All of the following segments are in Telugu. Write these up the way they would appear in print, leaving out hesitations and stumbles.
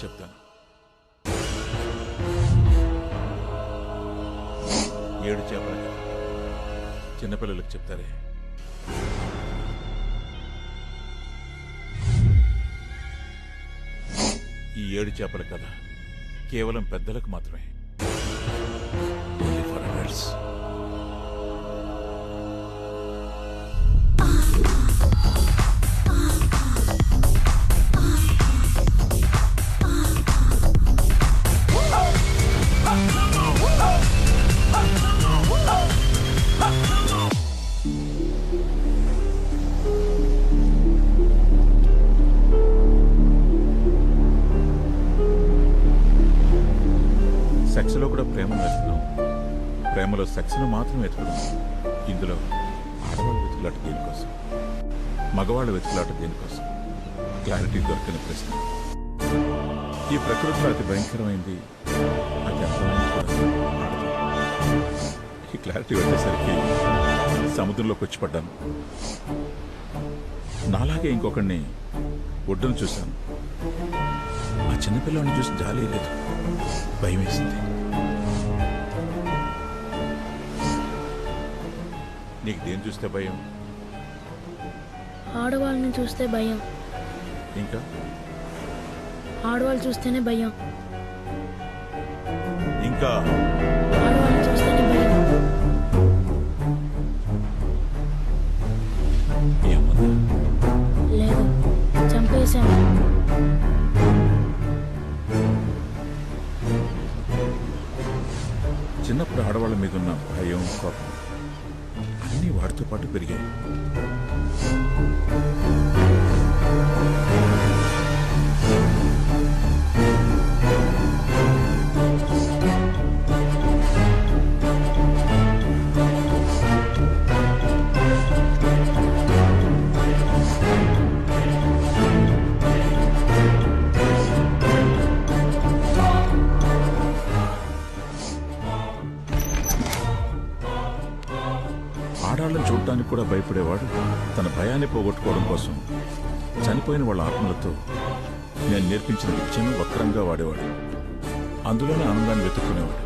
చెప్తాను. 7 చేపల కథ చిన్నపిల్లలకు చెప్తారే. ఈ 7 చేపల కథ కేవలం పెద్దలకు మాత్రమే. Only for adults. సెక్స్లో కూడా ప్రేమను వెతుకున్నాం. ప్రేమలో సెక్స్ను మాత్రం వెతుకున్నాం. ఇందులో ఆడవాళ్ళు వెతుకులాట దేనికోసం, మగవాళ్ళు వెతుకులాట దేనికోసం? క్లారిటీ దొరకని ప్రశ్న. ఈ ప్రకృతిలో అతి భయంకరమైంది, అతి అందమైంది కూడా ఆడది. ఈ క్లారిటీ వచ్చేసరికి సముద్రంలోకి వచ్చి పడ్డాను. నాలాగే ఇంకొకడిని ఒడ్డును చూశాను. ఆ చిన్నపిల్లని చూసి జాలి లేదు, భయం వేసింది. నీకు దేని చూస్తే భయం? ఆడవాళ్ళని చూస్తే భయం. ఇంకా? ఆడవాళ్ళు చూస్తేనే భయం. ఇంకా? ఆడవాళ్ళని చూస్తేనే భయం. ఏమన్నా? లేదు, చంపేశాను. చిన్నప్పుడు ఆడవాళ్ళ మీద ఉన్న భయం, కోపం అన్నీ వాడితో పాటు పెరిగాయి. ఆడాళ్ళని చూడటానికి కూడా భయపడేవాడు తన భయాన్ని పోగొట్టుకోవడం కోసం చనిపోయిన వాళ్ళ ఆత్మలతో నేను నేర్పించిన విద్యను వక్రంగా వాడేవాడు. అందులోనే ఆనందాన్ని వెతుక్కునేవాడు.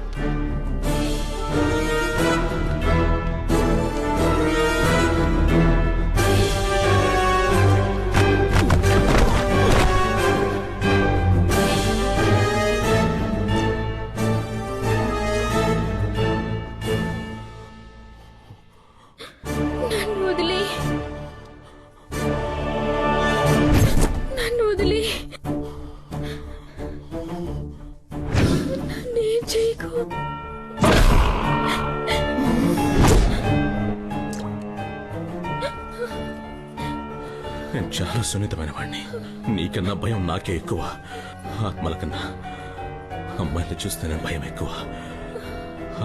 నేను చాలా సున్నితమైన వాడిని. నీకన్నా భయం నాకే ఎక్కువ. ఆత్మల కన్నా అమ్మాయిని చూస్తేనే భయం ఎక్కువ.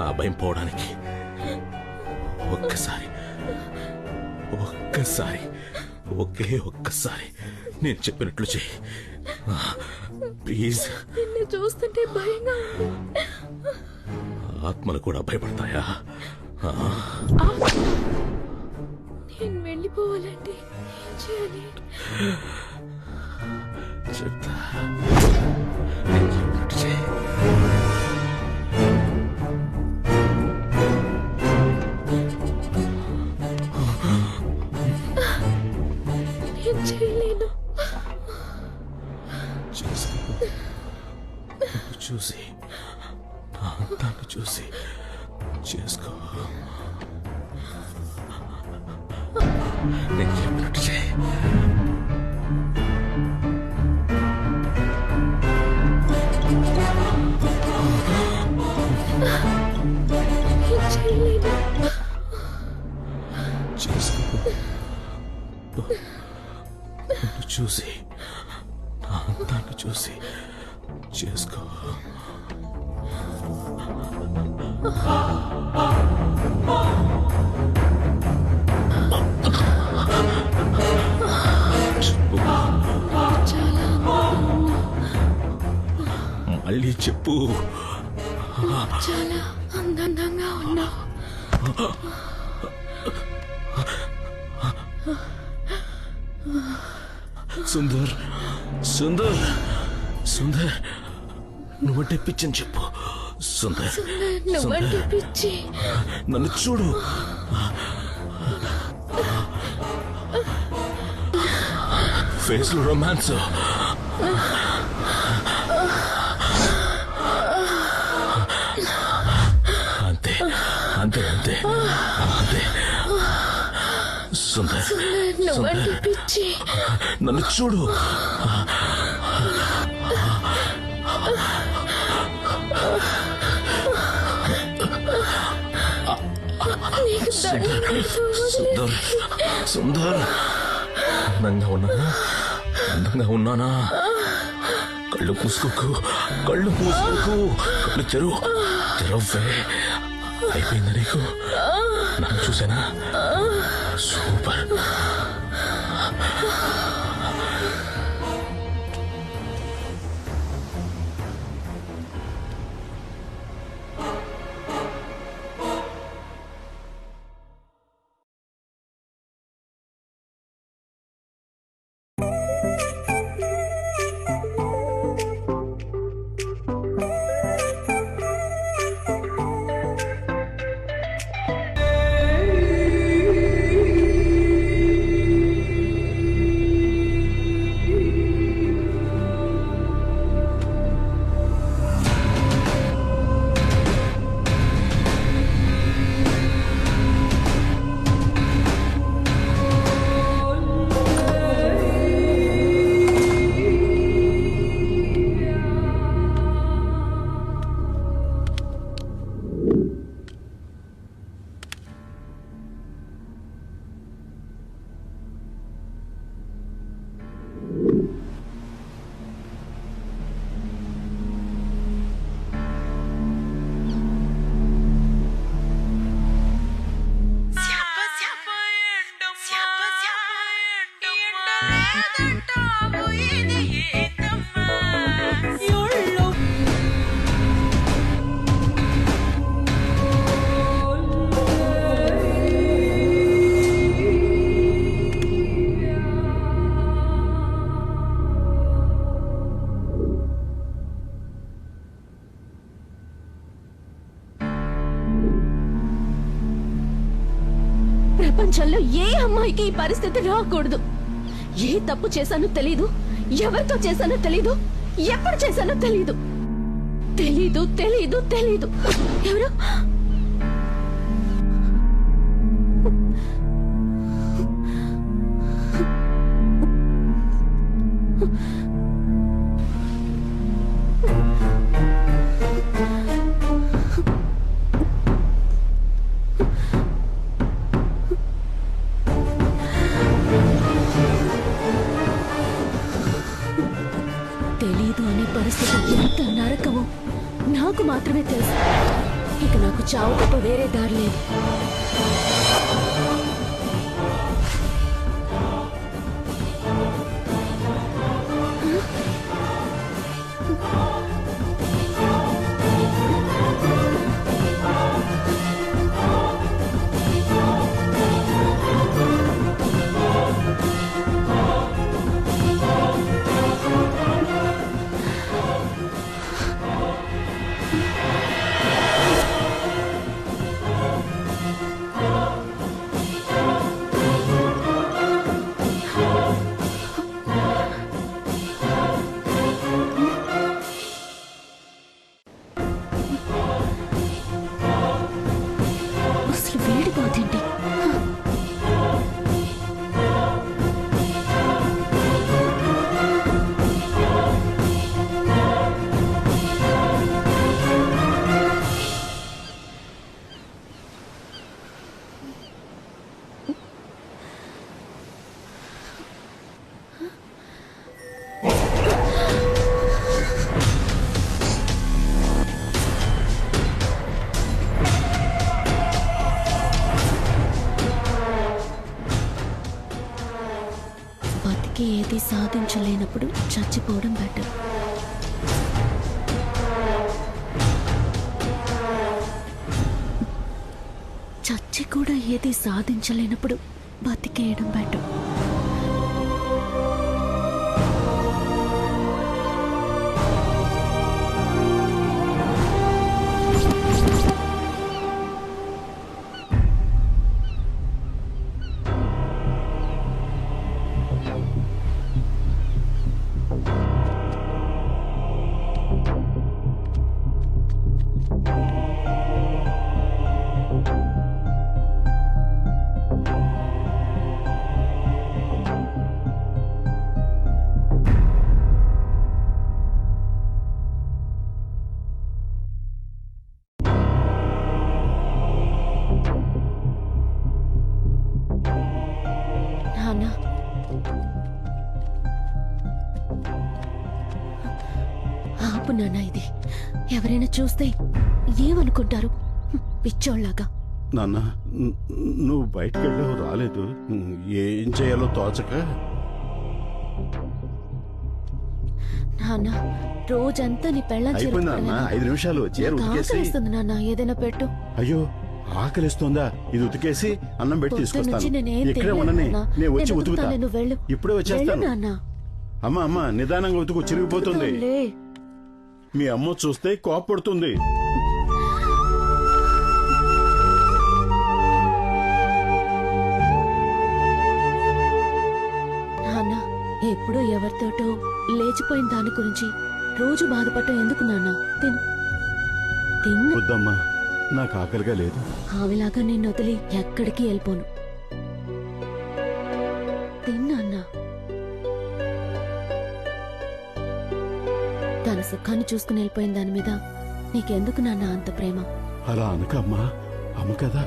ఆ భయం పోవడానికి ఒక్కసారి ఒకే ఒక్కసారి నేను చెప్పినట్లు చెయ్యి ప్లీజ్. నిన్ను చూస్తుంటే భయంగా ఉంది. ఆత్మలు కూడా భయపడతాయా? నేను వెళ్ళిపోవాలంటే ఏం చేయాలి? చెప్తా, నేను చెప్పినట్టు చెయ్యి. నేను చేయలేను. చూసి నా అంతాన్ని చూసి చేసుకో. నేను చెప్పినట్టు చేయి. చేసుకో. చూసి నా అంతాన్ని చూసి చేసుకో. మళ్ళీ చెప్పు. చాలా అందంగా ఉన్నావు. సుందర్, సుందర్, సుందర్ నువ్వంటే పిచ్చని చెప్పు. సుందర్ నువ్వంటే పిచ్చి. నన్ను చూడు. ఫేస్ లో రొమాన్స్. అంతే అంతే అంతే అంతే. సుందర్ నువ్వంటే పిచ్చి. నన్ను చూడు. సుందర్ సుందర్ అందంగా ఉన్నానా? అందంగా ఉన్నానా? కళ్ళు మూసుకోకు, కళ్ళు మూసుకోకు, కళ్ళు తెరవ్వే. అయిపోయిందా నీకు? నన్ను చూసానా? సూపర్. ప్రపంచంలో ఏ అమ్మాయికి ఈ పరిస్థితి రాకూడదు. ఏ తప్పు చేశానో తెలీదు, ఎవరితో చేశానో తెలీదు, ఎప్పుడు చేశానో తెలీదు. తెలీదు తెలీదు తెలీదు. ఎవరు? ఎంత నరకమో నాకు మాత్రమే తెలుసు. ఇక నాకు చావు తప్ప వేరే దారి లేదు. ఏది సాధించలేనప్పుడు చచ్చిపోవడం బెటర్. చచ్చి కూడా ఏది సాధించలేనప్పుడు బతికేయడం బెటర్. నాన్న ఇది? ఎవరైనా చూస్తే ఏమనుకుంటారు? పిచ్చోళ్ళలాగా. నాన్న నువ్వు బయటకు వెళ్ళావు, రాలేదు. ఏం చేయాలో తోచక. నాన్న రోజంతా నీ పెళ్ళం అయిపోయింది నాన్న, 5 నిమిషాలు. చీర ఉతికేసి. ఆకలిస్తుంది నాన్న, ఏదైనా పెట్టు. అయ్యో ఆకలిస్తుందా? ఇది ఉతికేసి అన్నం పెట్టి తీసుకొస్తాను. నేనేం ఇక్కడే ఉండని, నేను వచ్చి ఉతుకుతా. నువ్వు వెళ్ళు. ఇప్పుడే వచ్చేస్తాను. నాన్న అమ్మ నిదానంగా ఉతుకు, చిరిగిపోతుంది. మీ అమ్మ చూస్తే కోపడుతుంది. నాన్న ఎప్పుడో ఎవరితోటో లేచిపోయిన దాని గురించి రోజు బాధపడటం ఎందుకు నాన్న? తిన్ను. వద్దమ్మా, నాకు ఆకలిగా లేదు. ఆవిలాగా నిన్ను వదిలి ఎక్కడికి వెళ్ళిపోను. తిన్నా. తన సుఖాన్ని చూసుకుని వెళ్ళిపోయిన దాని మీద నీకెందుకు నాన్న అంత ప్రేమ? అలా అనకమ్మా, అమ్మ కదా.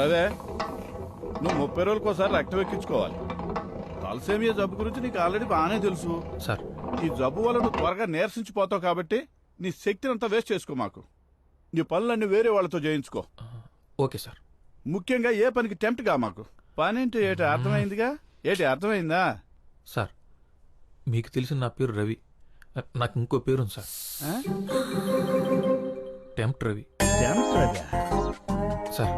అదే నువ్వు 30 రోజులకోసారి రక్తం ఎక్కించుకోవాలి. తలసేమియా జబ్బు గురించి నీకు ఆల్రెడీ బాగానే తెలుసు సార్. ఈ జబ్బు వల్ల నువ్వు త్వరగా నీరసించిపోతావు కాబట్టి నీ శక్తిని అంతా వేస్ట్ చేసుకో. మాకు నీ పనులన్నీ వేరే వాళ్ళతో చేయించుకో. Okay sir. ముఖ్యంగా ఏ పనికి టెంప్ట్ గా మాకు. పనేంటి అర్థమైందిగా? అర్థమైందా సార్? మీకు తెలిసిన నా పేరు రవి. నాకు ఇంకో పేరు సార్, టెంప్ట్ రవి. సార్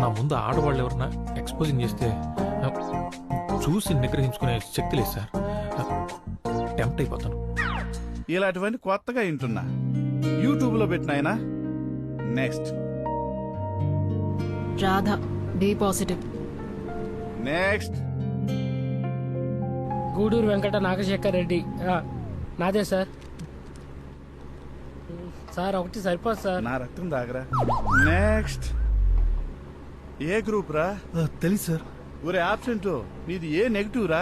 నా ముందు ఆడవాళ్ళు ఎవరన్నా ఎక్స్పోజింగ్ చేస్తే చూసి నిగ్రహించుకునే శక్తి లేదు సార్. టెంప్ట్ అయిపోతాను. ఇలాంటివన్నీ కొత్తగా వింటున్నా. యూట్యూబ్ లో పెట్టినాయనా. Next Radha, B positive. Next Guduru Venkata Nagashekar Reddy. నాదే సార్. సార్ ఒకటి సరిపోదు సార్. నా రక్తం దాగరా. నెక్స్ట్ ఏ గ్రూప్ రా? తెలీదు సార్. ఒరే ఆబ్సెంట్, నీది ఏ నెగిటివ్ రా?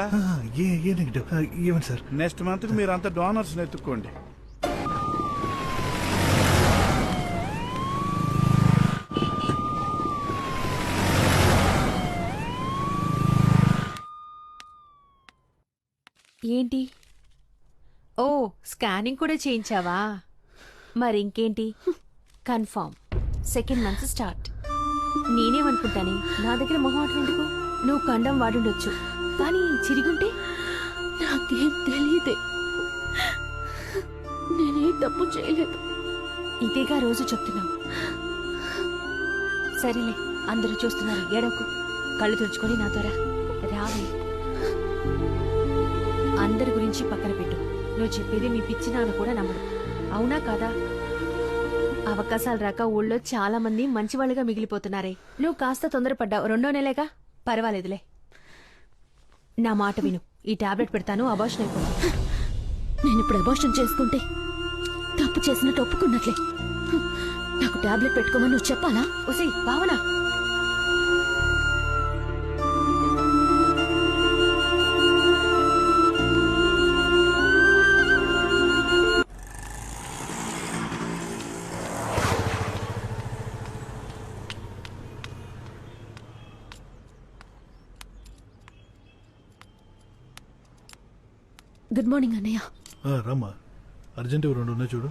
ఏ నెగిటివ్? ఏమండి సార్? నెక్స్ట్ మంత్ కి మీరు అంత డోనర్స్ ఎత్తుక్కోండి. ఏంటి? ఓ, స్కానింగ్ కూడా చేయించావా? మరి ఇంకేంటి? Confirm second month start. నేనేమనుకుంటానే, నా దగ్గర మొహమాటం ఎందుకు? నువ్వు కండం వాడుండొచ్చు, కానీ చిరిగుంటే నాకేం తెలియదే. నేనే తప్పు చేయలేదు. ఇదేగా రోజు చెప్తున్నావు. సరేలే, అందరూ చూస్తున్నారు, ఏడవకు. కళ్ళు తుడుచుకొని నాతో రావే. అందరి గురించి పక్కన పెట్టు. నువ్వు చెప్పేది మీ పిచ్చి నాన్న కూడా నమ్మడు. అవునా కాదా? అవకాశాలు రాక ఊళ్ళో చాలా మంది మంచివాళ్ళుగా మిగిలిపోతున్నారే. నువ్వు కాస్త తొందరపడ్డావు. 2వ నెలేగా, పర్వాలేదులే. నా మాట విను. ఈ టాబ్లెట్ పెడతాను, అబార్షన్ అయిపోతుంది. నేను ఇప్పుడు అబార్షన్ చేసుకుంటే తప్పు చేసినట్టు ఒప్పుకున్నట్లే. నాకు టాబ్లెట్ పెట్టుకోమని నువ్వు చెప్పాలా? ఒసేయ్ భావన, గుడ్ మార్నింగ్ అన్నయ్య. రమ్మా, అర్జెంట్ 2 ఉన్నాయి చూడు.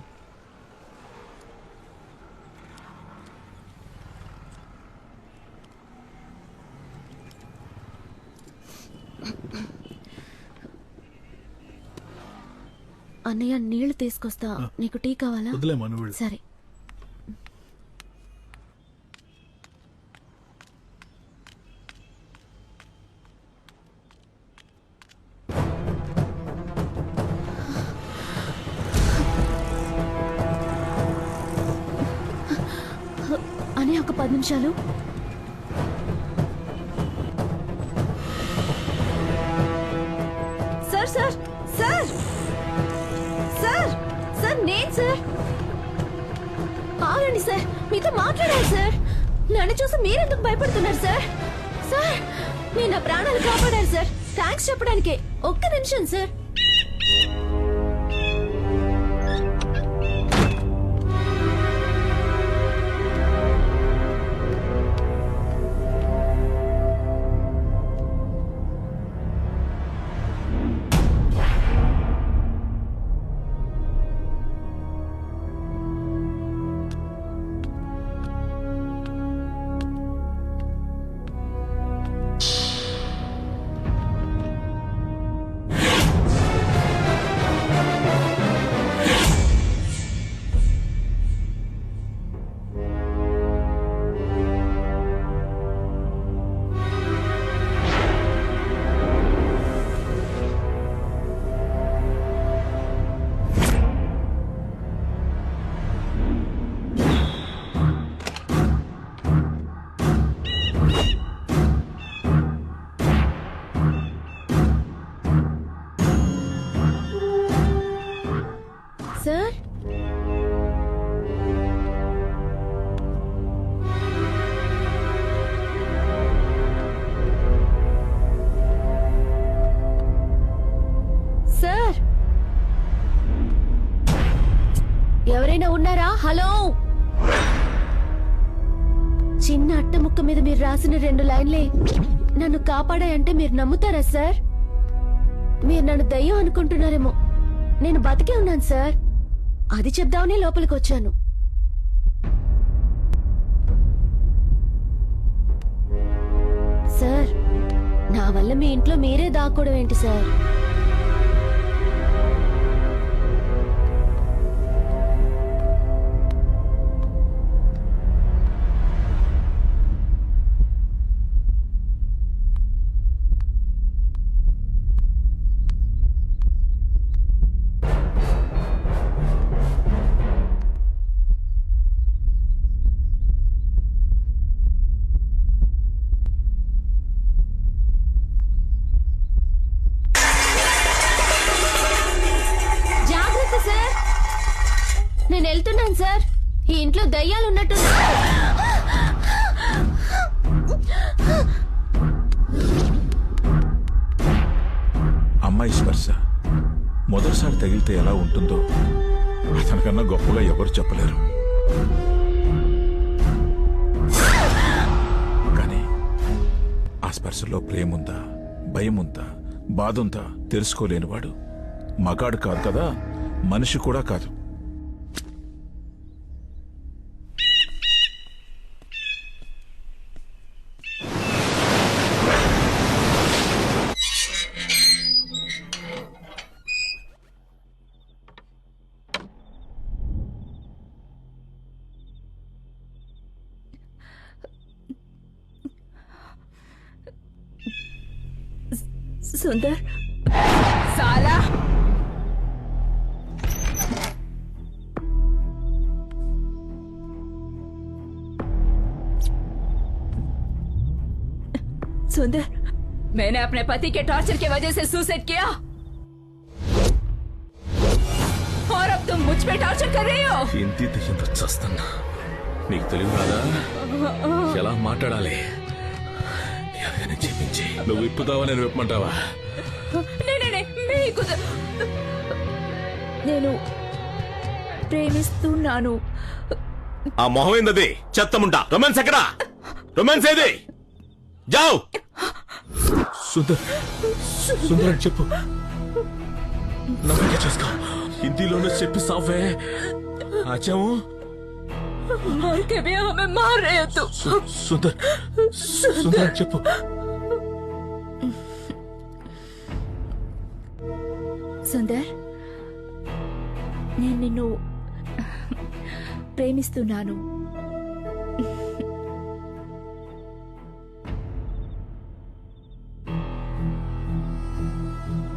అన్నయ్య నీళ్లు తీసుకొస్తా. నీకు టీ కావాలా? వదిలే మనవాళ్ళు. సరే. అన్నయ్య ఒక 10 నిమిషాలు. Sir sir sir sir sir నేను సార్. ఆగండి సార్, మీతో మాట్లాడాలి సార్. నన్ను చూసి మీరెందుకు భయపడుతున్నారు సార్? సార్ నేను నా ప్రాణాలు కాపాడారు సార్. థ్యాంక్స్ చెప్పడానికే. ఒక్క నిమిషం సార్. సార్ సార్ ఎవరైనా ఉన్నారా? హలో. చిన్న అట్ట ముక్క మీద మీరు రాసిన 2 లైన్లే నన్ను కాపాడాయంటే మీరు నమ్ముతారా సార్? మీరు నన్ను దయ్యం అనుకుంటున్నారేమో. నేను బతికే ఉన్నాను సార్. అది చెప్దామని లోపలికి వచ్చాను. సార్ నా వల్ల మీ ఇంట్లో మీరే దాక్కోవడం ఏంటి సార్? నేను వెళ్తున్నాను సార్. ఈ ఇంట్లో దయ్యాలు ఉన్నట్టు. అమ్మాయి స్పర్శ మొదటిసారి తగిలితే ఎలా ఉంటుందో అతనికన్నా గొప్పగా ఎవరు చెప్పలేరు. కానీ ఆ స్పర్శలో ప్రేముందా, భయముందా, బాధుందా తెలుసుకోలేనివాడు మగాడు కాదు కదా, మనిషి కూడా కాదు. సుందర్ సాలా सुंदर, मैंने अपने पति के टॉर्चर की वजह से सुसाइड किया और अब तुम मुझ पे टॉर्चर कर रही हो. ఇంటి దెయ్యంతో చస్తున్నా. నీకు తెలివి రాదా ఎలా మాట్లాడాలి? ఎలాగైనా చెప్పించి నువ్వు విప్పుతావా, నేను విప్పమంటావా? నేను ప్రేమిస్తున్నాను. ఆ మొహం ఏందది? చెత్తముంటా. రొమాన్స్ ఎక్కడా? రొమాన్స్ ఏది? జావ్. సుందర్ సుందర్ అని చెప్పు. నమ్మకం చేసుకో. హిందీలోనే చెప్పి సాఫే ఆచాము. సుందర్ సుందర్ అని చెప్పు. सुंदर నేను నిన్ను ప్రేమిస్తున్నాను.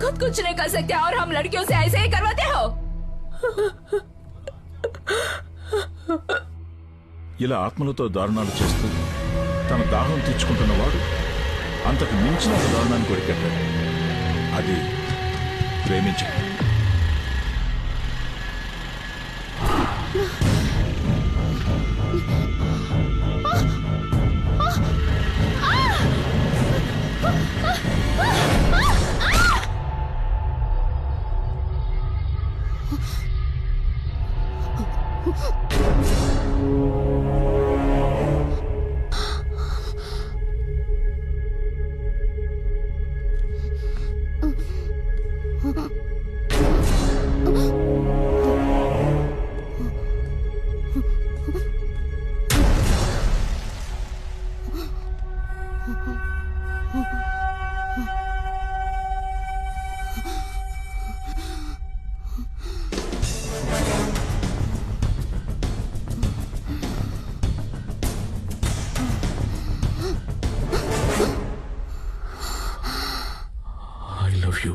खुद कुछ नहीं कर सकते और हम लड़कियों से ऐसे ही करवाते हो. ఇలా ఆత్మలతో దారుణాలు చేస్తూ తన దాహం తీర్చుకుంటున్నవాడు అంతకు మించిన ఒక దారుణాన్ని కొరికెట్టాడు. అది ప్రేమించడం. I love you.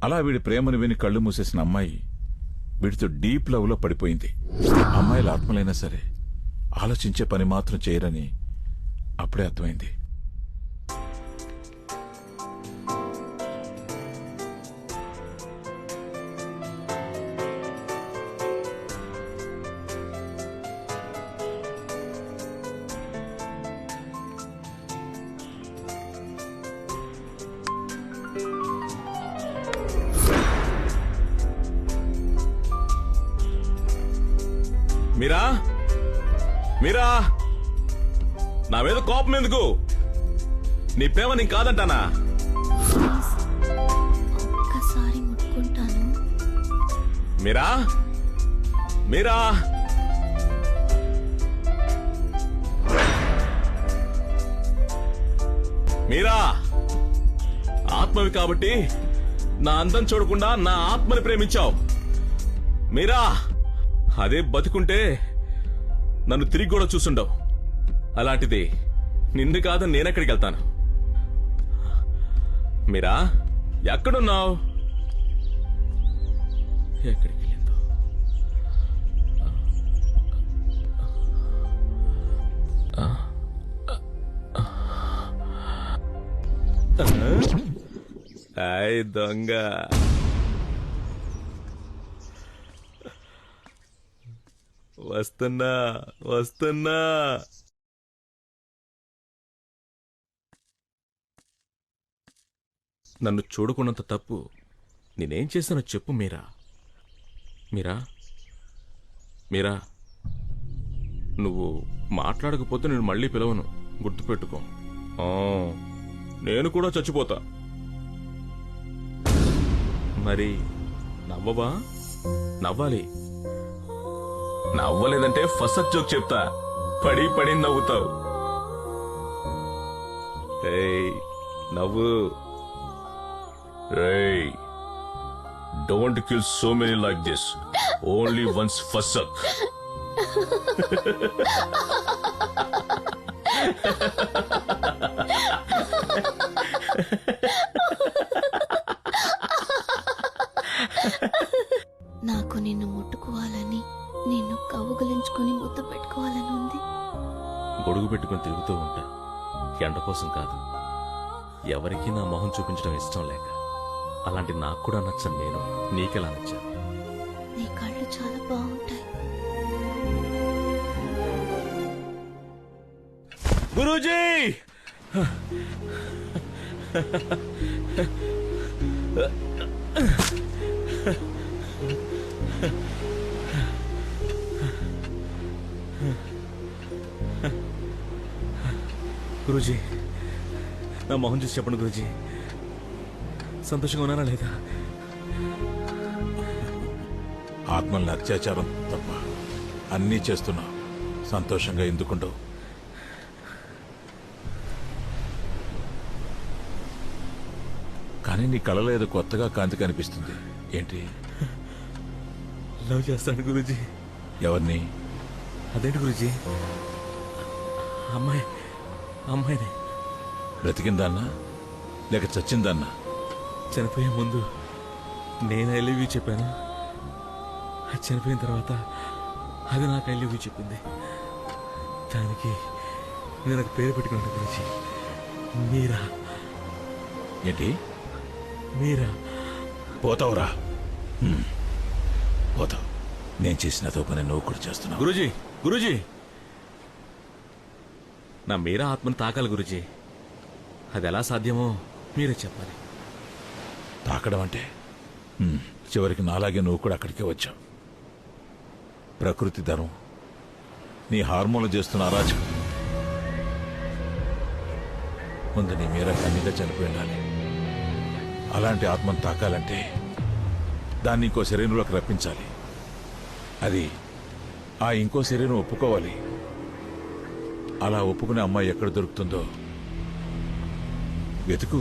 అలా వీడి ప్రేమను విని కళ్ళు మూసేసిన అమ్మాయి వీడితో డీప్ లవ్ లో పడిపోయింది. అమ్మాయిల ఆత్మలైనా సరే ఆలోచించే పని మాత్రం చేయరని అప్పుడే అర్థమైంది. మీరా మీరా నా మీద కోపం ఎందుకు? నీ ప్రేమ నీకు కాదంటానా? ఒక్కసారి ముట్టుకుంటాను. మీరా మీరా మీరా ఆత్మవి కాబట్టి నా అందం చూడకుండా నా ఆత్మని ప్రేమించావు. మీరా అదే బతుకుంటే నన్ను తిరిగి కూడా చూసుండవు. అలాంటిది నిన్ను కాదని నేనెక్కడికి వెళ్తాను? మీరా ఎక్కడున్నావు? ఎక్కడికి వెళ్ళిందో? హాయ్ దొంగ. వస్తున్నా వస్తున్నా. నన్ను చూడకున్నంత తప్పు నేనేం చేశానో చెప్పు మీరా. మీరా మీరా నువ్వు మాట్లాడకపోతే నేను మళ్ళీ పిలవను, గుర్తుపెట్టుకో. నేను కూడా చచ్చిపోతా. మరి నవ్వవా? నవ్వాలి. నవ్వలేదంటే ఫస్ట్ జోక్ చెప్తా, పడి పడి నవ్వుతావు. నవ్వు. Don't kill so many like this, only once ఫసక్. నాకు నిన్ను ముట్టుకోవాలని, నిన్ను కవ్వుగలించుకుని ముద్దు పెట్టుకోవాలని ఉంది. గొడుగు పెట్టుకుని తిరుగుతూ ఉంటా, ఎండ కోసం కాదు. ఎవరికీ నా మొహం చూపించడం ఇష్టం లేక. అలాంటి నాకు కూడా నచ్చను నేను. నీకెలా నచ్చా? నీ కళ్ళు చాలా బాగుంటాయి. గురూజీ! గురూజీ, నా మొహం చూసి చెప్పండి గురూజీ, సంతోషంగా ఉన్నానా లేదా? ఆత్మల్ని అత్యాచారం తప్ప అన్నీ చేస్తున్నా, సంతోషంగా ఎందుకుండవు? కానీ నీ కళలో ఏదో కొత్తగా కాంతి కనిపిస్తుంది. ఏంటి? లవ్ చేస్తాను గురూజీ. ఎవరిని? అదేంటి గురూజీ? అమ్మాయిని. బ్రతికిందన్నా లేక చచ్చిందన్నా? చనిపోయే ముందు నేను ఐ లవ్ యూ చెప్పాను. అది చనిపోయిన తర్వాత అది నాకు ఐ లవ్ యూ చెప్పింది. దానికి నేను ఒక పేరు పెట్టుకున్నాను గురించి. మీరా. ఏంటి? మీరా. పోతావురా. పోతావు. నేను చేసిన పని నువ్వు కూడా చేస్తున్నావు. గురూజీ నా మీరా ఆత్మను తాకాలి గురూజీ. అది ఎలా సాధ్యమో మీరే చెప్పాలి. తాకడం అంటే చివరికి నాలాగే నువ్వు కూడా అక్కడికే వచ్చావు. ప్రకృతి ధర్మం, నీ హార్మోన్లు చేస్తున్న అరాచకం. ముందు నీ మీరా కన్నీగా చనిపోయి ఉండాలి. అలాంటి ఆత్మను తాకాలంటే దాన్ని ఇంకో శరీరంలోకి రప్పించాలి. అది ఆ ఇంకో శరీరం ఒప్పుకోవాలి. అలా ఒప్పుకునే అమ్మాయి ఎక్కడ దొరుకుతుందో వెతుకు.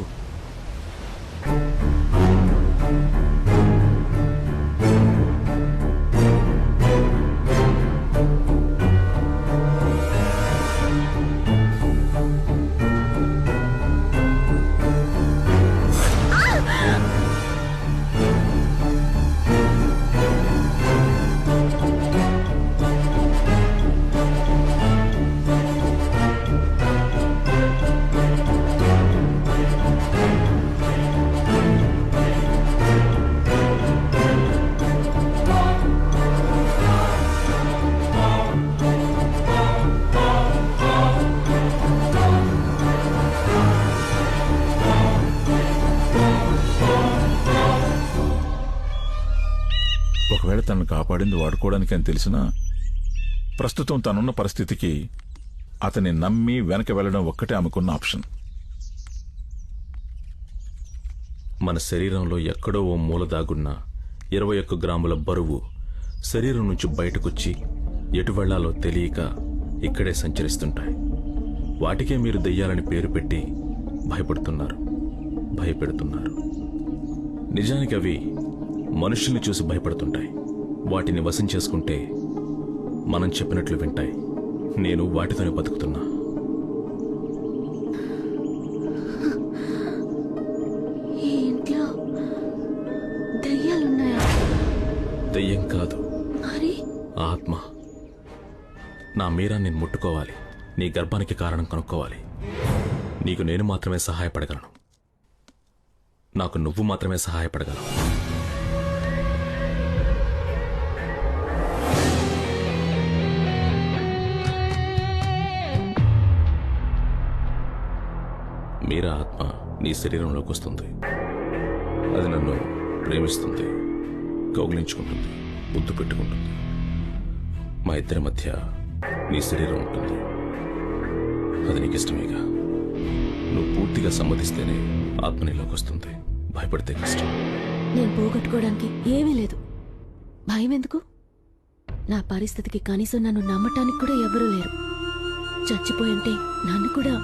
ఒకవేళ తనను కాపాడింది వాడుకోవడానికి అని తెలిసినా ప్రస్తుతం తనున్న పరిస్థితికి అతన్ని నమ్మి వెనక వెళ్లడం ఒక్కటే ఆమెకున్న ఆప్షన్. మన శరీరంలో ఎక్కడో ఓ మూల దాగున్న 21 గ్రాముల బరువు శరీరం నుంచి బయటకొచ్చి ఎటు వెళ్లాలో తెలియక ఇక్కడే సంచరిస్తుంటాయి. వాటికే మీరు దెయ్యాలని పేరు పెట్టి భయపెడుతున్నారు. నిజానికి అవి మనుషుల్ని చూసి భయపడుతుంటాయి. వాటిని వశం చేసుకుంటే మనం చెప్పినట్లు వింటాయి. నేను వాటితోనే బతుకుతున్నా. ఈ ఇంట్లో దయ్యాలున్నాయా? దయ్యం కాదు, మరి ఆత్మ. నా మీరా నేను ముట్టుకోవాలి. నీ గర్భానికి కారణం కనుక్కోవాలి. నీకు నేను మాత్రమే సహాయపడగలను. నాకు నువ్వు మాత్రమే సహాయపడగలవు. మీరా ఆత్మ నీ శరీరంలోకి వస్తుంది. అది నన్ను ప్రేమిస్తుంది, కౌగిలించుకుంటుంది, ముద్దు పెట్టుకుంటుంది. మా ఇద్దరి మధ్య నీ శరీరం ఉంటుంది. అది నీకు ఇష్టమేగా. నువ్వు పూర్తిగా సమ్మతిస్తేనే ఆత్మ నీలోకి వస్తుంది. భయపడితే కష్టం. నేను పోగొట్టుకోవడానికి ఏమీ లేదు. భయం ఎందుకు? నా పరిస్థితికి కనీసం నన్ను నమ్మటానికి కూడా ఎవరూ లేరు. చచ్చిపోయంటే నన్ను కూడా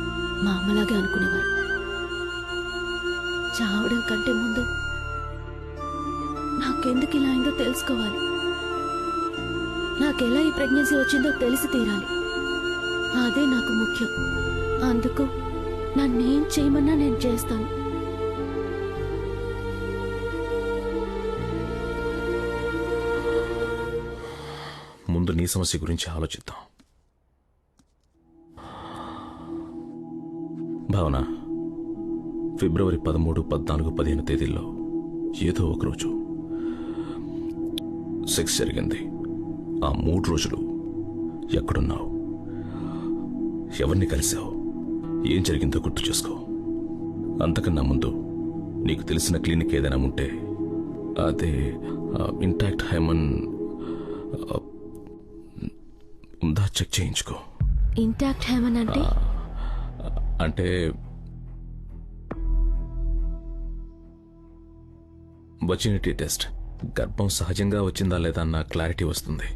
మా అమ్మలాగే అనుకునేవారు. చావడం కంటే ముందు నాకెందుకు ఇలా అయిందో తెలుసుకోవాలి. నాకెలా ఈ ప్రెగ్నెన్సీ వచ్చిందో తెలిసి తీరాలి. అదే నాకు ముఖ్యం. అందుకు నన్నేం చేయమన్నా నేను చేస్తాను. ముందు నీ సమస్య గురించి ఆలోచిద్దాం. భావన, ఫిబ్రవరి 13, 14, 15 తేదీల్లో ఏదో ఒకరోజు సెక్స్ జరిగింది. ఆ 3 రోజులు ఎక్కడున్నావు? ఎవరిని కలిసావు? ఏం జరిగిందో గుర్తు చేసుకో. అంతకన్నా ముందు నీకు తెలిసిన క్లినిక్ ఏదైనా ఉంటే అదే ఇంటాక్ట్ హైమన్ ఉందా చెక్ చేయించుకో. ఇంటాక్ట్ హైమన్ అంటే వచినిటీ టెస్ట్. గర్భం సహజంగా వచ్చిందా లేదా అన్న క్లారిటీ వస్తుంది.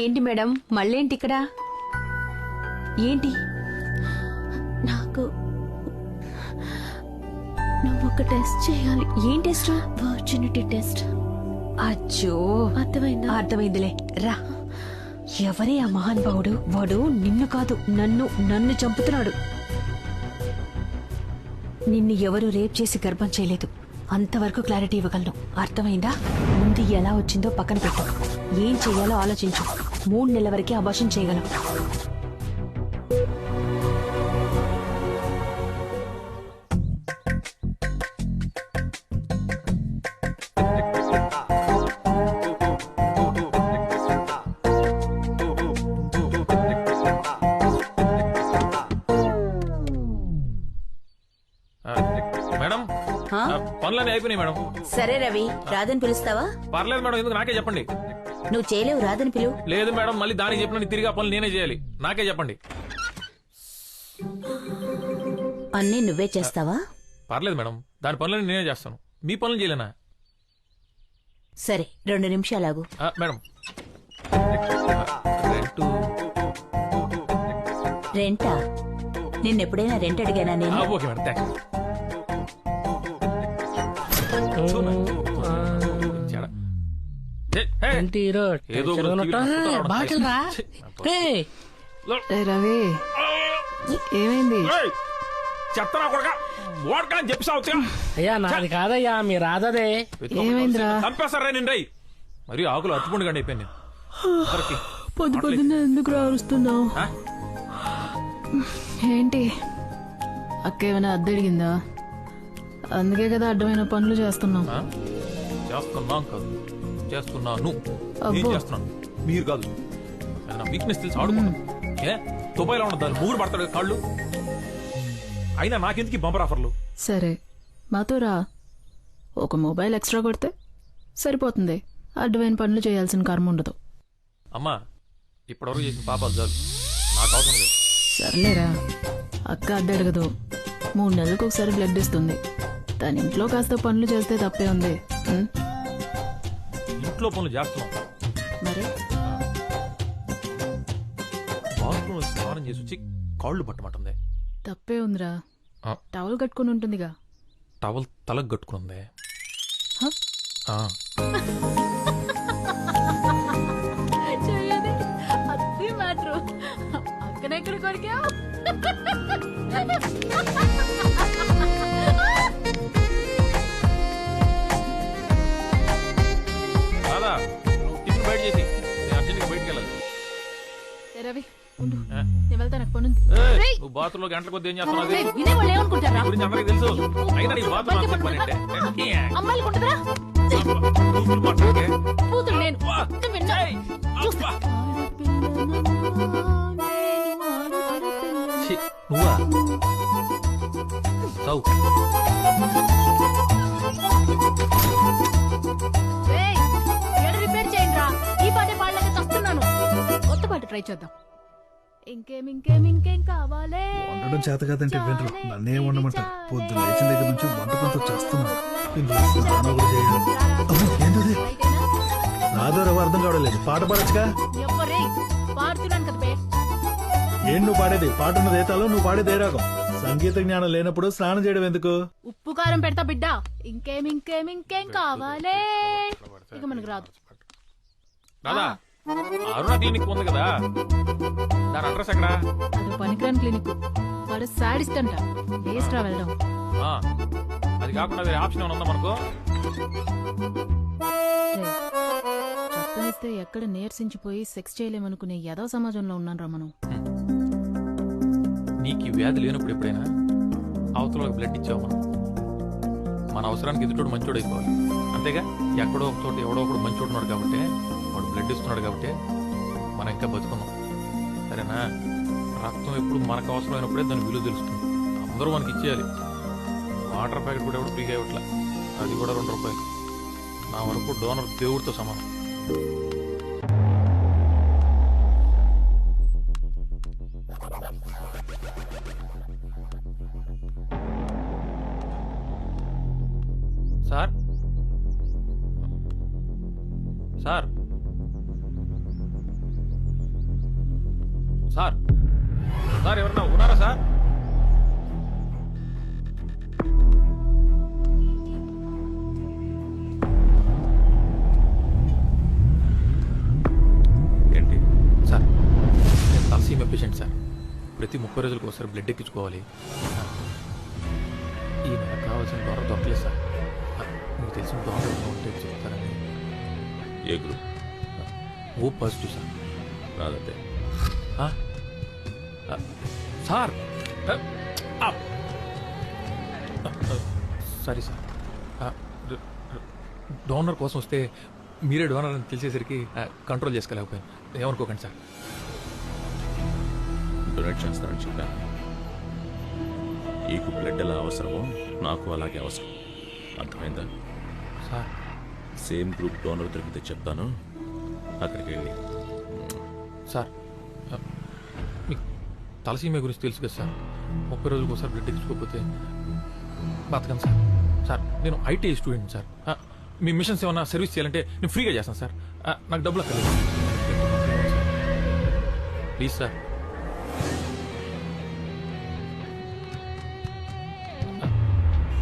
ఏంటి మేడం, మళ్ళేంటి ఇక్కడ? ఏంటి? నాకు నువ్వు ఒక టెస్ట్ చేయాలి. ఏం టెస్ట్? Virginity test. అచ్చో, అర్థమైందా? అర్థమైందిలే, రా. ఎవరే ఆ మహానుభావుడు? వాడు నిన్ను కాదు, నన్ను చంపుతున్నాడు. నిన్ను ఎవరు రేప్ చేసి గర్భం చేయలేదు. అంతవరకు క్లారిటీ ఇవ్వగలను. అర్థమైందా? ముందు ఎలా వచ్చిందో పక్కన పెట్టు. ఏం చెయ్యాలో ఆలోచించు. 3 నెలల వరకే అబార్షన్ చేయగలం. మేడం, పనులన్నీ అయిపోయినాయి మేడం. సరే రవి, రాధని పిలుస్తావా? పర్లేదు మేడం, ఎందుకు నాకే చెప్పండి. నువ్వు చేయలేవు, రాధని పిలువు. లేదు మేడం, మళ్ళీ దానికి చెప్పిన తిరిగి ఆ పనులు నేనే చేయాలి. నాకే చెప్పండి. అన్నీ నువ్వే చేస్తావా? పర్లేదు మేడం, దాని పనులన్నీ నేనే చేస్తాను. మీ పనులు చేయలేనా? సరే, 2 నిమిషాలాగు. మేడం, రెంటా? నిన్నెప్పుడైనా రెంట్ అడిగానా నేను? Okay madam, thanks. ఏదో బాటిల్ రా. రవి, ఏమైంది? చెత్తనా కొడక, ఓడకా అని చెప్పి సాగుతా. అయ్యా నాది కాదయ్యా, మీ రాధదే. ఏమైందిరా? చంపేస్తారా నేను రై. మరి ఆకులు అట్టుకుండు కండి అయిపోయాను నేను. పొద్దున్న ఎందుకు రారుస్తున్నావు? ఏంటి అక్క ఏమైనా అద్దె అడిగిందా? అందుకే కదా అడ్డమైన పనులు చేస్తున్నాం. చేస్తున్నాం కాదు, చేస్తున్నాను. చేస్తున్నాను, మీరు కాదు. వీక్నెస్ తెలిసి ఆడుకున్నాం. ఏ దుబాయ్లో ఉన్న దాన్ని మూడు పడతాడు కాళ్ళు. అయినా నాకెందుకు బంపర్ ఆఫర్లు? సరే మాతో రా, ఒక మొబైల్ ఎక్స్ట్రా కొడితే సరిపోతుంది. అడ్డమైన పనులు చేయాల్సిన కర్మ ఉండదు. అమ్మా, ఇప్పటివరకు చేసిన పాపాలు చాలు, నాకు అవసరం లేదు. సర్లేరా, అక్క అద్దె అడగదు. 3 నెలలకు ఒకసారి బ్లడ్ ఇస్తుంది. తన ఇంట్లో కాస్త పనులు చేస్తే తప్పే ఉంది. ఇంట్లో పనులు చేస్తున్నాం మరి బాత్రూమ్ స్నానం చేసి వచ్చి కాళ్ళు పట్టమంటుంది. తప్పే ఉందిరా, టవల్ కట్టుకుని ఉంటుందిగా. టవల్ తలకు కట్టుకుంది. అక్కడెక్కడ కొరికావు? రాదా, టిఫిన్ బయట చేసి నేను అర్జెంట్గా బయటికి వెళ్ళాలి. రవి ఉండు, నేను వెళ్తా, నాకు పనుంది. నువ్వు బాత్రూమ్ లో గంటల కొద్ది ఏం చేస్తున్నావు? వినేవాళ్ళు ఏమనుకుంటారా? గురించి అందరికి తెలుసు. అయినా నీ బాత్రూమ్ పని అంటే అమ్మాయిలు కుంటుందా? కూతురు నేను నువ్వా చౌ రిపేర్ చేయండి రా. ఈ పాటే పాడలేక చస్తున్నాను. కొత్త పాట ట్రై చేద్దాం. ఇంకేం కావాలే? వండడం చేత కాదంటే వినరు, నన్నే వండమంటారు. పొద్దున్న లేచిన దగ్గర నుంచి వంట పనితో చేస్తున్నాను. ఏంటది? నాదోరవ అర్థం కావడలేదు. పాట పాడచ్చుగా. పాడుతున్నాను కదా బే. ఏం నువ్వు పాడేది? పాట ఉన్నది ఏతాలో, నువ్వు పాడేది ఏ రాగం? సంగీత జ్ఞానం లేనప్పుడు స్నానం చేయడం ఎందుకు? ఉప్పు కారం పెడతా బిడ్డ. ఇంకేం కావాలే? ఇక మనకు రాదు. అరుణ క్లినిక్ ఉంది కదా, దాని అడ్రస్ ఎక్కడా? అది పనికిరాని క్లినిక్. వాడు సాడిస్ట్ అంట. వేస్ట్ రా వెళ్ళడం. అది కాకుండా వేరే ఆప్షన్ ఏమైనా ఉందా మనకు? చట్టమిస్తే ఎక్కడ నీరసించిపోయి సెక్స్ చేయలేమనుకునే ఏదో సమాజంలో ఉన్నాను రా మనం. నీకు ఈ వ్యాధి లేనప్పుడు ఎప్పుడైనా అవతల బ్లడ్ ఇచ్చావు మనం. మన అవసరానికి ఎదుటోడు మంచోడు అయిపోవాలి, అంతేగా? ఎక్కడో ఒక చోట ఎవడో ఒకడు మంచోడు ఉన్నాడు కాబట్టి, వాడు బ్లడ్ ఇస్తున్నాడు కాబట్టి మనం ఇంకా బతుకున్నాం. సరేనా? రక్తం ఎప్పుడు మనకు అవసరమైనప్పుడే దాని విలువ తెలుస్తుంది. అందరూ మనకి ఇచ్చేయాలి. వాటర్ ప్యాకెట్ కూడా ఎవడు ఫ్రీగా ఇవ్వట్లా, అది కూడా 2 రూపాయలు. నా వరకు డోనర్ దేవుడితో సమానం. సార్ సార్ సార్ సార్ ఎవరన్నా ఉన్నారా సార్? 30 రోజులకు ఒకసారి బ్లడ్ ఎక్కించుకోవాలి. ఈ నెల కావాల్సిన డోనర్ దొరకలేదు సార్. మీకు తెలిసిన డోనర్ ఉంటే చెప్తారని. ఏ గ్రూప్? O positive sir. రాదంటే సార్ సారీ సార్. డోనర్ కోసం వస్తే మీరే డోనర్ అని తెలిసేసరికి కంట్రోల్ చేసుకోలేకపోయాను. ఏమనుకోకండి సార్. డొనేట్ చేస్తానని చెప్పాను. నీకు బ్లడ్ ఎలా అవసరమో నాకు అలాగే అవసరం. అర్థమైందా సార్? సేమ్ గ్రూప్ డోనర్ దొరికితే చెప్తాను, అక్కడికి వెళ్ళి. సార్ మీకు తలసీమ గురించి తెలుసు కదా సార్. 30 రోజులకు ఒకసారి బ్లడ్ ఎక్కించుకోకపోతే బతకను సార్. సార్ నేను IT student sir. Me machines ఏమన్నా సర్వీస్ చేయాలంటే నేను ఫ్రీగా చేస్తాను సార్. నాకు డబ్బులు అక్కర్లేదు ప్లీజ్ సార్.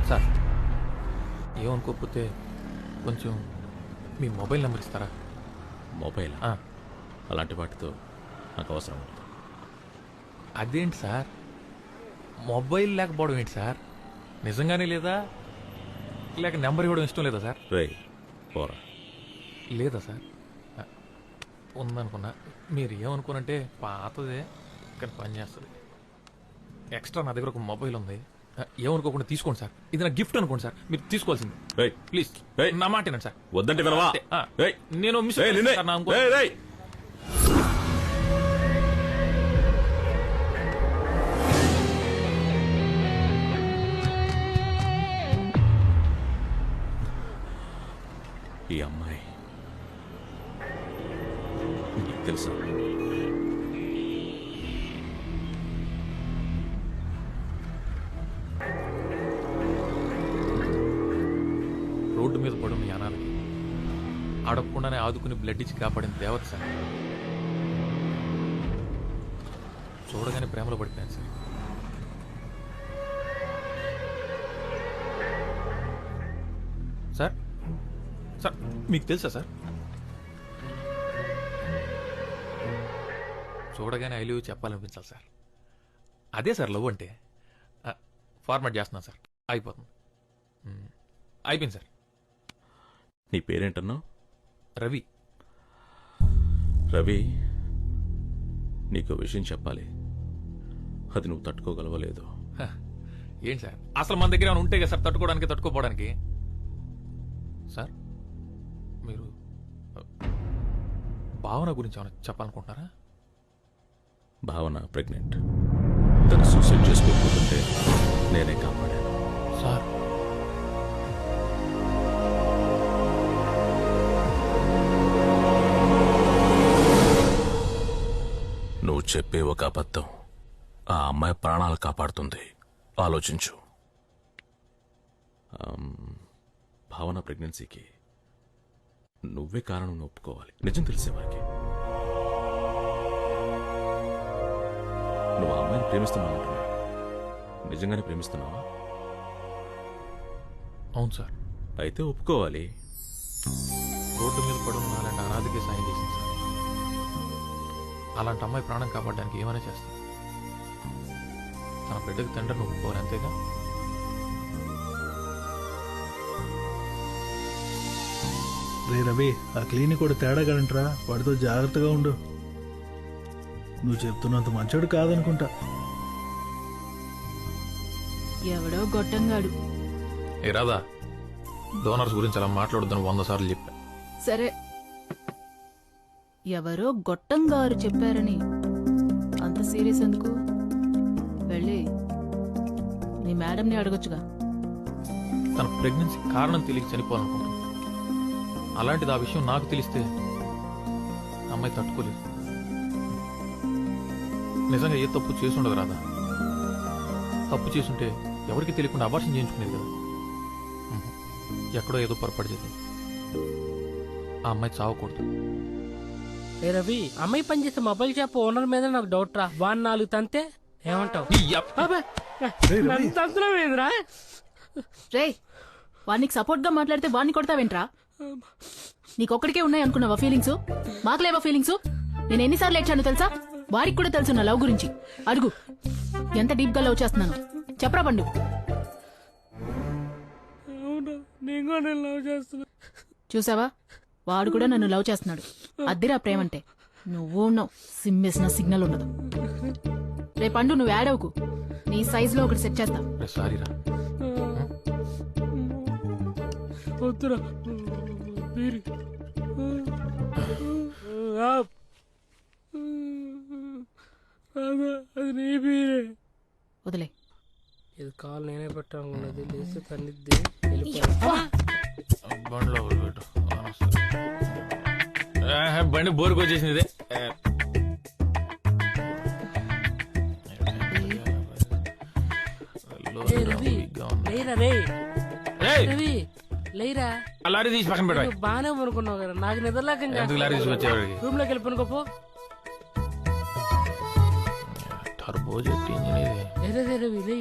సార్ ఏమనుకోకపోతే కొంచెం మీ మొబైల్ నెంబర్ ఇస్తారా? మొబైల్? అలాంటి వాటితో నాకు అవసరం లేదు. అదేంటి సార్, మొబైల్ లేకపోవడం ఏంటి సార్? నిజంగానే లేదా, లేక నెంబర్ ఇవ్వడం ఇష్టం లేదా సార్? పోరా. లేదా సార్? ఉందనుకున్నా. మీరు ఏమనుకోనంటే పాతదే కానీ పని చేస్తుంది. ఎక్స్ట్రా నా దగ్గర ఒక మొబైల్ ఉంది. ఏమనుకోకుండా తీసుకోండి సార్. ఇది నా గిఫ్ట్ అనుకోండి సార్. మీరు తీసుకోవాల్సింది. ప్లీజ్ నా మాట వినండి సార్. వద్దంటే వినవా? నేను మిస్ ఈ అమ్మాయి నీకు తెలుసా? రోడ్డు మీద పడు మీ అనాలకి అడగకుండానే ఆదుకుని బ్లడ్ ఇచ్చి కాపాడిన దేవత సార్. చూడగానే ప్రేమలో పడిపోయాను సార్. సార్ సార్ మీకు తెలుసా సార్? చూడగానే ఐ లవ్ యూ చెప్పాలనిపించాలి సార్. అదే సార్ లవ్ అంటే. ఫార్మాట్ చేస్తున్నాను సార్. అయిపోతుంది. అయిపోయింది సార్. నీ పేరేంటన్నావు? రవి. రవి, నీకు విషయం చెప్పాలి. అది నువ్వు తట్టుకోగలవలేదు. ఏంటి సార్, అసలు మన దగ్గర ఉంటే కదా సార్ తట్టుకోవడానికి తట్టుకోపోవడానికి. సార్ మీరు భావన గురించి ఏమైనా చెప్పాలనుకుంటున్నారా? భావన ప్రెగ్నెంట్. తను సూసైడ్ చేసుకోకపోతుంటే నేనే కాపాడాను. సార్ నువ్వు చెప్పే ఒక అబద్ధం ఆ అమ్మాయి ప్రాణాలు కాపాడుతుంది. ఆలోచించు. భావన ప్రెగ్నెన్సీకి నువ్వే కారణం ఒప్పుకోవాలి. నిజం తెలిసేవారికి. నువ్వు ఆ అమ్మాయిని ప్రేమిస్తున్నావు అంటున్నా. నిజంగానే ప్రేమిస్తున్నావా? అవును సార్. అయితే ఒప్పుకోవాలి. రోడ్డు మీద పడున్న అలాంటి అనాథకే సాయం చేసింది సార్. అలాంటి అమ్మాయి ప్రాణం కాపాడడానికి ఏమైనా చేస్తాను. తన బిడ్డకి తండ్రిని ఒప్పుకోవాలి, అంతేగా? రే రవి, ఆ క్లినిక్ కూడా తేడాగలంటరా. వాడితో జాగ్రత్తగా ఉండు. నువ్వు చెప్తున్నంత మంచోడు కాదనుకుంటా. ఎవడో గొట్టంగాడు. ఏ రాదా, డోనర్స్ గురించి అలా మాట్లాడొద్దని 100 సార్లు చెప్పా. సరే, ఎవరో గొట్టంగారు చెప్పారని అంత సీరియస్ ఎందుకు? వెళ్ళి నీ మేడంని అడగొచ్చుగా. తన ప్రెగ్నెన్సీ కారణం తెలియక చనిపోవాలనుకుంటుంది. అలాంటిది ఆ విషయం నాకు తెలిస్తే అమ్మాయి తట్టుకోలేదు. నిజంగా ఏ తప్పు చేసుండదు రాదా. తప్పు చేసుంటే ఎవరికి తెలియకుండా అబార్షన్ చేయించుకునేది కదా. ఎక్కడో ఏదో పొరపాటు చేసింది. ఆ అమ్మాయి చావకూడదు. ఏ రవి, అమ్మాయి పనిచేసే మొబైల్ షాప్ ఓనర్ మీద నాకు డౌట్ రా. 4 తంతే ఏమంటావు? రే, వాడికి సపోర్ట్ గా మాట్లాడితే వాడిని కొడతావేంట్రా? నీకొక్కడికే ఉన్నాయి అనుకున్నావా ఫీలింగ్స్? మాకులేవా ఫీలింగ్స్? నేను ఎన్నిసార్లు ఏడ్చాను తెలుసా? వాడికి కూడా తెలుసు నా లవ్ గురించి. అడుగు ఎంత డీప్ గా లవ్ చేస్తున్నాను చెప్పరా పండు. చూసావా వాడు కూడా నన్ను లవ్ చేస్తున్నాడు. అద్దిరా ప్రేమంటే. నువ్వు ఉన్నావు సిమ్మేసిన సిగ్నల్ ఉండదు. రే పండు నువ్వు యాడ్ అవ్వకు. నీ సైజ్ లో ఒకటి సెట్ చేస్తా. సారీరా. వదిలే. ఇది కాలు నేనే పెట్టాను. బండి బోరుకు వచ్చేసింది. లారీ తీసి పక్కన పెట్టాలి. బానే అనుకున్నావు కదా, నాకు నిద్రలేకంగా లారీ తీసుకొచ్చేవాడి రూమ్ లోకి వెళ్ళిపోనుకోపో. టర్బో జెట్ ఇంజిన్ ఇది.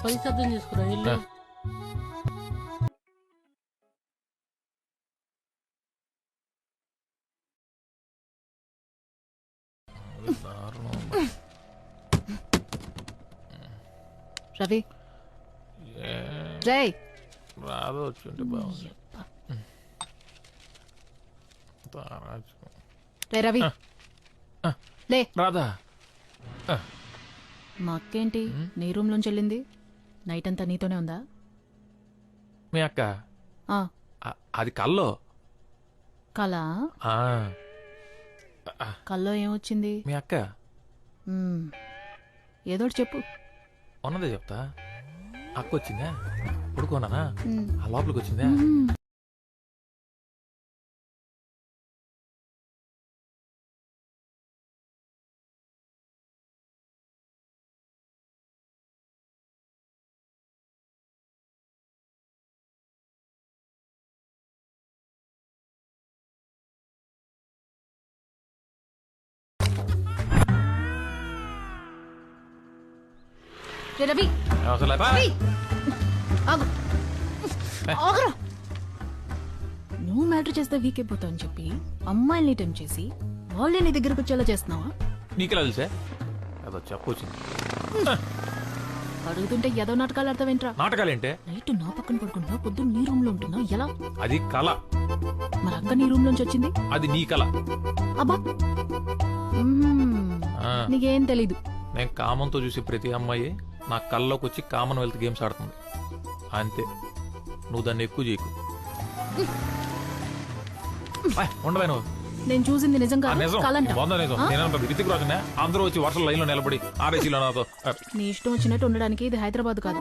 పని సిద్ధం చేసుకురా వెళ్ళు. రవి జై రాదు వచ్చుంటే బాగుంది. రే రవి లే. రాదా మా అక్కేంటి నీ రూమ్ లోంచి వెళ్ళింది? నైట్ అంతా నీతోనే ఉందా? మీ అక్క ఆ అది కల్లో. కళ? కల్లో ఏమొచ్చింది? మీ అక్క ఏదోటి చెప్పు. ఉన్నదే చెప్తా. అక్క వచ్చిందా పడుకోనానా ఆ లోపలికి వచ్చిందా? రవి నువ్వు మ్యాటర్ చేస్తే వీక్ అయిపోతావు అని చెప్పి అమ్మాయిల్ని టైం చేసి వాళ్ళే నీ దగ్గరకు వచ్చేలా చేస్తున్నావా? నీకెలా తెలుసా? అదో చెప్పొచ్చింది. అడుగుతుంటే ఏదో నాటకాలు అర్థమేంట్రా? నాటకాలేంటే? నైట్ నా పక్కన పడుకుంటున్నా, పొద్దున్న నీ రూమ్ లో ఉంటున్నా, ఎలా? అది కళ. మరి అక్క నీ రూమ్ లోంచి వచ్చింది? అది నీ కళ. అబ్బా నీకేం తెలీదు. నేను కామంతో చూసి ప్రతి అమ్మాయి నా కళ్ళలోకి వచ్చి కామన్వెల్త్ గేమ్స్ ఆడుతుంది అంతే. నువ్వు దాన్ని ఎక్కువ చేయకు. ఉండవే నువ్వు. నేను చూసింది నిజంగా రితిక్ రోజునే అందరూ వచ్చి వర్షం లైన్ లో నిలబడి ఆర్ఏసీలో నాతో. నీ ఇష్టం వచ్చినట్టు ఉండడానికి ఇది హైదరాబాద్ కాదు.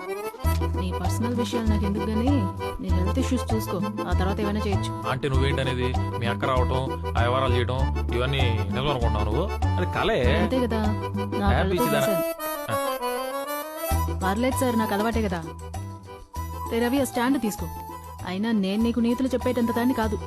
నీ పర్సనల్ విషయాలు నాకు ఎందుకు గానీ నీ హెల్త్ ఇష్యూస్ చూసుకో, ఆ తర్వాత ఏమైనా చేయొచ్చు. అంటే నువ్వేంటనేది మీ అక్క రావటం ఆ వ్యవహారాలు చేయడం ఇవన్నీ నిజం అనుకుంటున్నావు నువ్వు? అది కలే అంతే కదా. పర్లేదు సార్, నాకు అలవాటే కదా. రవి ఆ స్టాండ్ తీసుకో. అయినా నేను నీకు నీతులు చెప్పేటంత దాన్ని కాదు.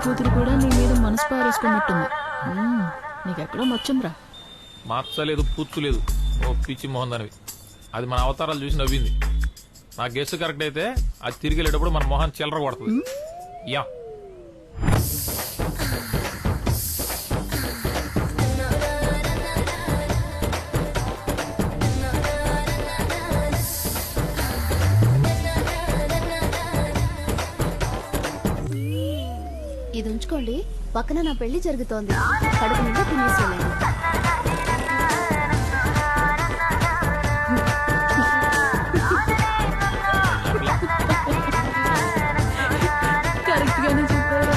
కూతురు కూడా నీ మీద మనసు పారేసుకున్నట్టుంది. నీకెక్కడో మచ్చుందిరా. మచ్చలేదు, పుచ్చు లేదు. ఓ పిచ్చి మొహం దానివి. అది మన అవతారాలు చూసి నవ్వింది. నా గెస్ కరెక్ట్ అయితే అది తిరిగి వెళ్ళేటప్పుడు మన మొహం చిల్లర కొడుతుంది. యా ఇది ఉంచుకోండి, పక్కన నా పెళ్లి జరుగుతోంది. కడుపు నిండా తినేసి వెళ్ళండి. కరెక్ట్ గానే చెప్పారు.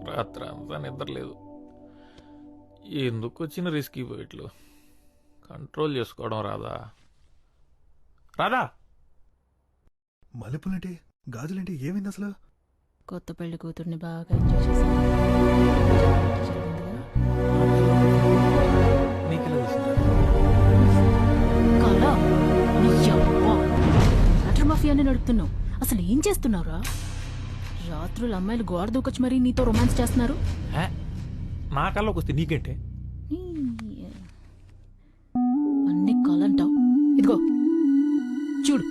రాత్రి అంతా నిద్ర లేదు. ఎందుకు వచ్చిన రిస్క్ పోయిట్లు కంట్రోల్ చేసుకోవడం రాదా? రాదా? మల్లెపూలంటే గాజులంటే ఏమైంది అసలు? కొత్త పెళ్లి కూతుర్ని బాగా ఎంజాయ్ చేశాను. వాటర్ మాఫియాని నడుపుతున్నావు. అసలు ఏం చేస్తున్నావురా? రాత్రులు అమ్మాయిలు గోడ దూకొచ్చి మరీ నీతో రొమాన్స్ చేస్తున్నారు. నా కల్లోకి వస్తే నీకేంటే? అన్ని కలంటావు. ఇదిగో చూడు.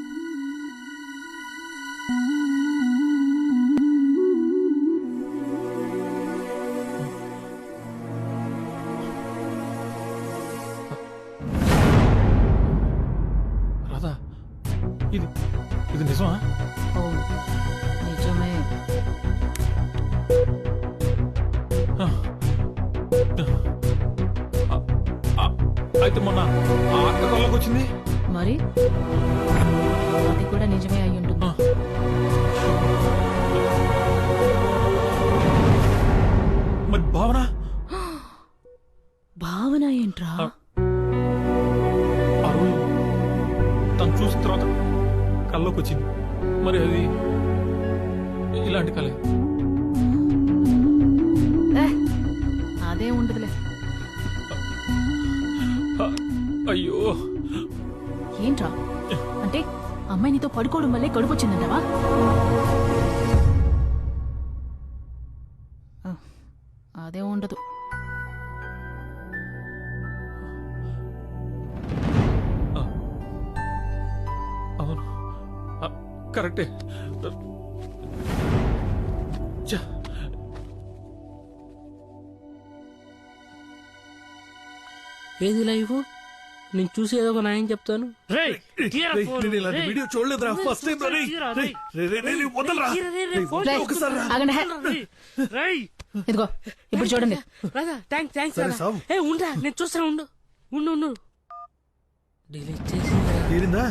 రాదా? ఇది ఇది నిజమా? అవును, నిజమే. అయితే మొన్న ఆ అక్క కళ్ళకి వచ్చింది మరి అది కూడా నిజమే అయి ఉంటుంది. మరి భావన? భావన ఏంట్రా? ఆ రోజు తను చూసిన తర్వాత కళ్ళకి వచ్చింది. మరి అది ఇలాంటి కళ? అదే ఉండదులే. అయ్యో, ఏంట్రా? అంటే అమ్మాయి నీతో పడుకోవడం వల్లే కడుపు వచ్చిందంటావా? అదే ఉండదు. అవును, కరెక్టే. ఏది లైఫ్? నేను చూసి ఏదో ఒక న్యాయం చెప్తాను. వీడియో చూడలేదురా, ఫస్ట్ టైం. ఇదిగో ఇప్పుడు చూడండి. థ్యాంక్స్. ఉండా, నేను చూస్తాను. ఉండు. డిలీట్ చేసి తీరిందా?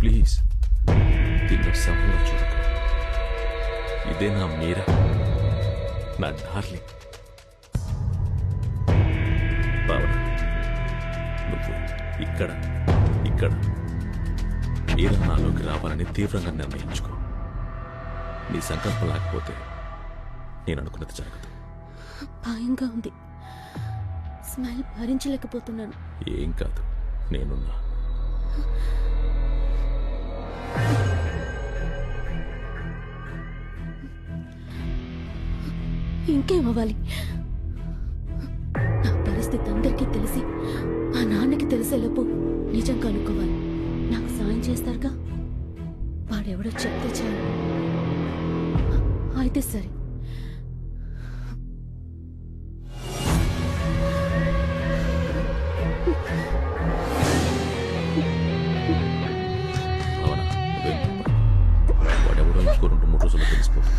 ప్లీజ్ దీన్ని సమయంలో చూడకు. ఇదే నా మీరా, నా డార్లింగ్. భావన, నువ్వు ఇక్కడ మీరా నాలోకి రావాలని తీవ్రంగా నిర్ణయించుకో. నీ సంకల్పం లేకపోతే నేను అనుకున్నది జరగదు. భయంగా ఉంది. స్మైల్ భరించలేకపోతున్నాను. ఏం కాదు, నేనున్నా. ఇంకేమవ్వాలి? నా పరిస్థితి అందరికీ తెలిసి మా నాన్నకి తెలిసేలోపు నిజం కనుక్కోవాలి. నాకు సాయం చేస్తారుగా? వాడెవడో చెప్తే చాలు. అయితే సరే. ఇంకో 2-3 రోజుల్లో తెలిసిపోతుంది.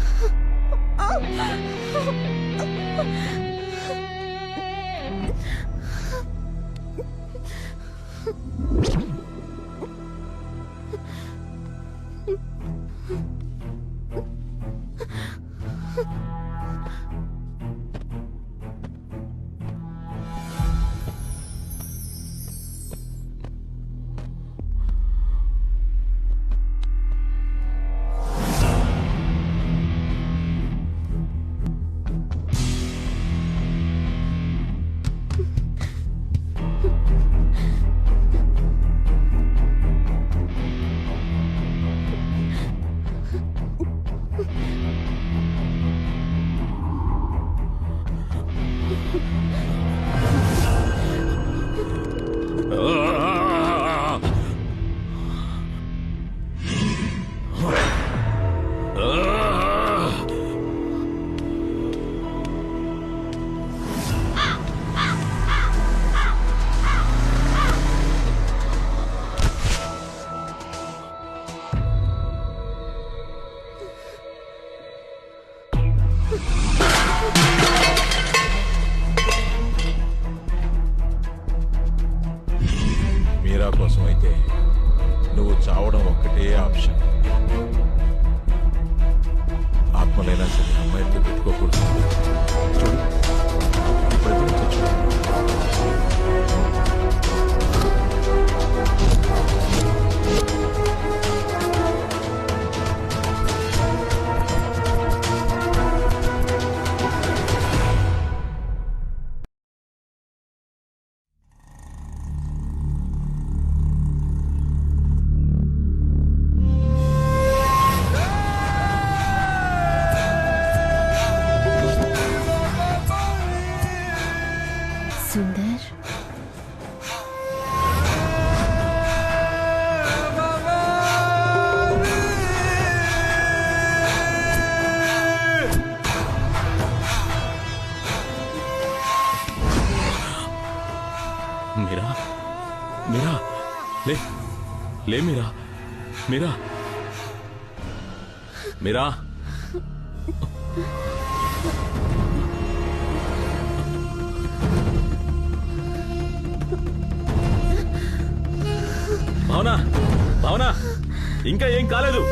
మీరా కోసం అయితే నువ్వు చావడం ఒక్కటే ఆప్షన్. ఆత్మలైనా సరే అమ్మాయితో పెట్టుకోకూడదు. చూడు ఇప్పుడు ఎదురు తెచ్చుకో. సుందర్, మీరా మీరా లే లే మీరా మీరా మీరా భావనా భావనా ఇంకా ఏం కాలేదు.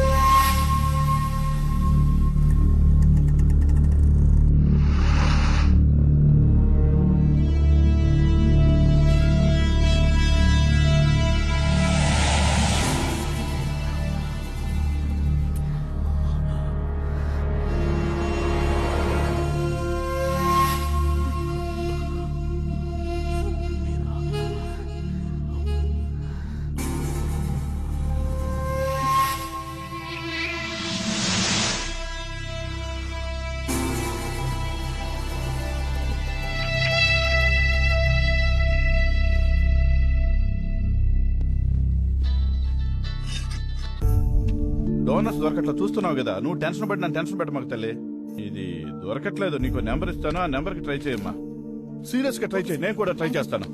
డోనర్స్ దొరకట్లా చూస్తున్నావు కదా, నువ్వు టెన్షన్ పడి నన్ను టెన్షన్ పెట్టమాకు తల్లి. ఇది దొరకట్లేదు, నీకు నెంబర్ ఇస్తాను, ఆ నెంబర్కి ట్రై చేయమ్మా. సీరియస్ గా ట్రై చేయి, నేను కూడా ట్రై చేస్తాను.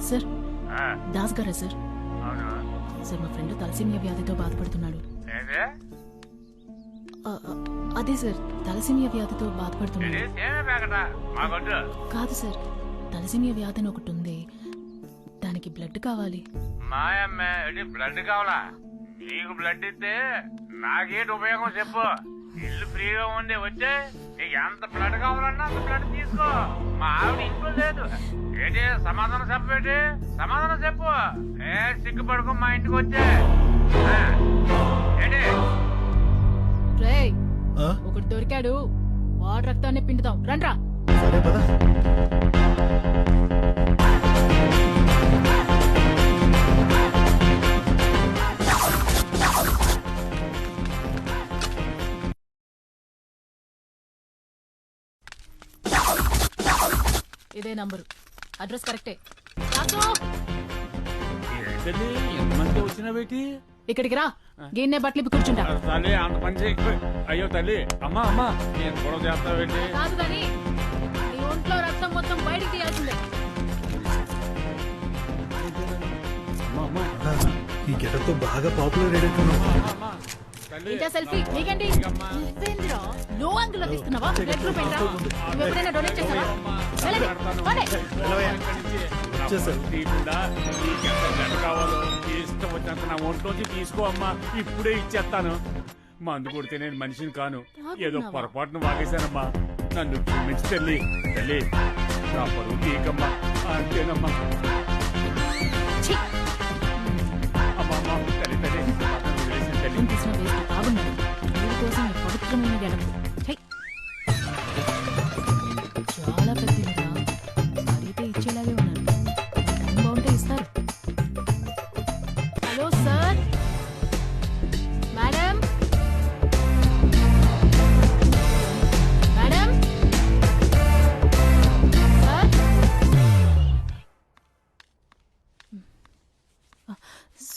సార్ దాస్ గారా సార్? సార్ మా ఫ్రెండ్ తలసేమియా వ్యాధితో బాధపడుతున్నాడు. అదే సార్, తలసేమియా వ్యాధితో బాధపడుతున్నాడు. కాదు సార్, తలసేమియా వ్యాధి అని ఒకటి ఉంది, దానికి బ్లడ్ కావాలి. మాయమ్మే బ్లడ్ కావాలా? నీకు బ్లడ్ ఇస్తే నాకేంటి ఉపయోగం చెప్పు. ఇల్లు ఫ్రీగా ఉంది, వచ్చే నీకు ఎంత బ్లడ్ కావాలన్నా అంత బ్లడ్ తీసుకో. మా ఆవిడ ఇంట్లో లేదు. ఏంటి సమాధానం చెప్పేటి? సమాధానం చెప్పు. ఏ సిగ్గుపడుకో, మా ఇంటికి వచ్చే. ఏంటి రేయ్, ఒకటి దొరికాడు, వాడి రక్తాన్ని పిండుతాం, రండ్రా. సరే పద. ఇదే నంబరు, అడ్రస్ కరెక్టే. ఏంటండి ఎంతమంది వచ్చినా పెట్టి ఇక్కడికి రా, గిన్నె బట్టలు ఇప్పి కూర్చుంటా. తల్లి అంత పని చేయకు. అయ్యో తల్లి, అమ్మా అమ్మా నేను గొడవ చేస్తావేంటి? కాదు కానీ నీ ఒంట్లో రక్తం మొత్తం బయటికి తీయాల్సిందే. ఈ గెటప్తో బాగా పాపులర్ అయ్యేట్టున్నావు. ఇంకా సెల్ఫీ నీకేంటి? నువ్వేందిరా లో యాంగిల్ లో తీస్తున్నావా? బ్లడ్ గ్రూప్ ఏంట్రా? నువ్వు ఎప్పుడైనా డొనేట్ చేసావా? వెళ్ళండి, పోనీ. కావాలో ఇష్టం వచ్చినంత నా ఒంట్లోంచి తీసుకో అమ్మా, ఇప్పుడే ఇచ్చేస్తాను. మందు కొడితే నేను మనిషిని కాను, ఏదో పొరపాటును వాగేశానమ్మా, నన్ను క్షమించి తల్లి. తల్లి నా పరువు తీయకమ్మా, అంతేనమ్మా. అమ్మా అమ్మా తల్లి తల్లి తల్లి తీసిన వేస్ట్ బాగున్నాడు. వీడి కోసం ఈ పవిత్రమైన గెటప్ చాలా పెద్దదిరా. అడిగితే ఇచ్చేలాగే ఉన్నారు. టైం బాగుంటే ఇస్తారు. Hello sir, madam madam sir.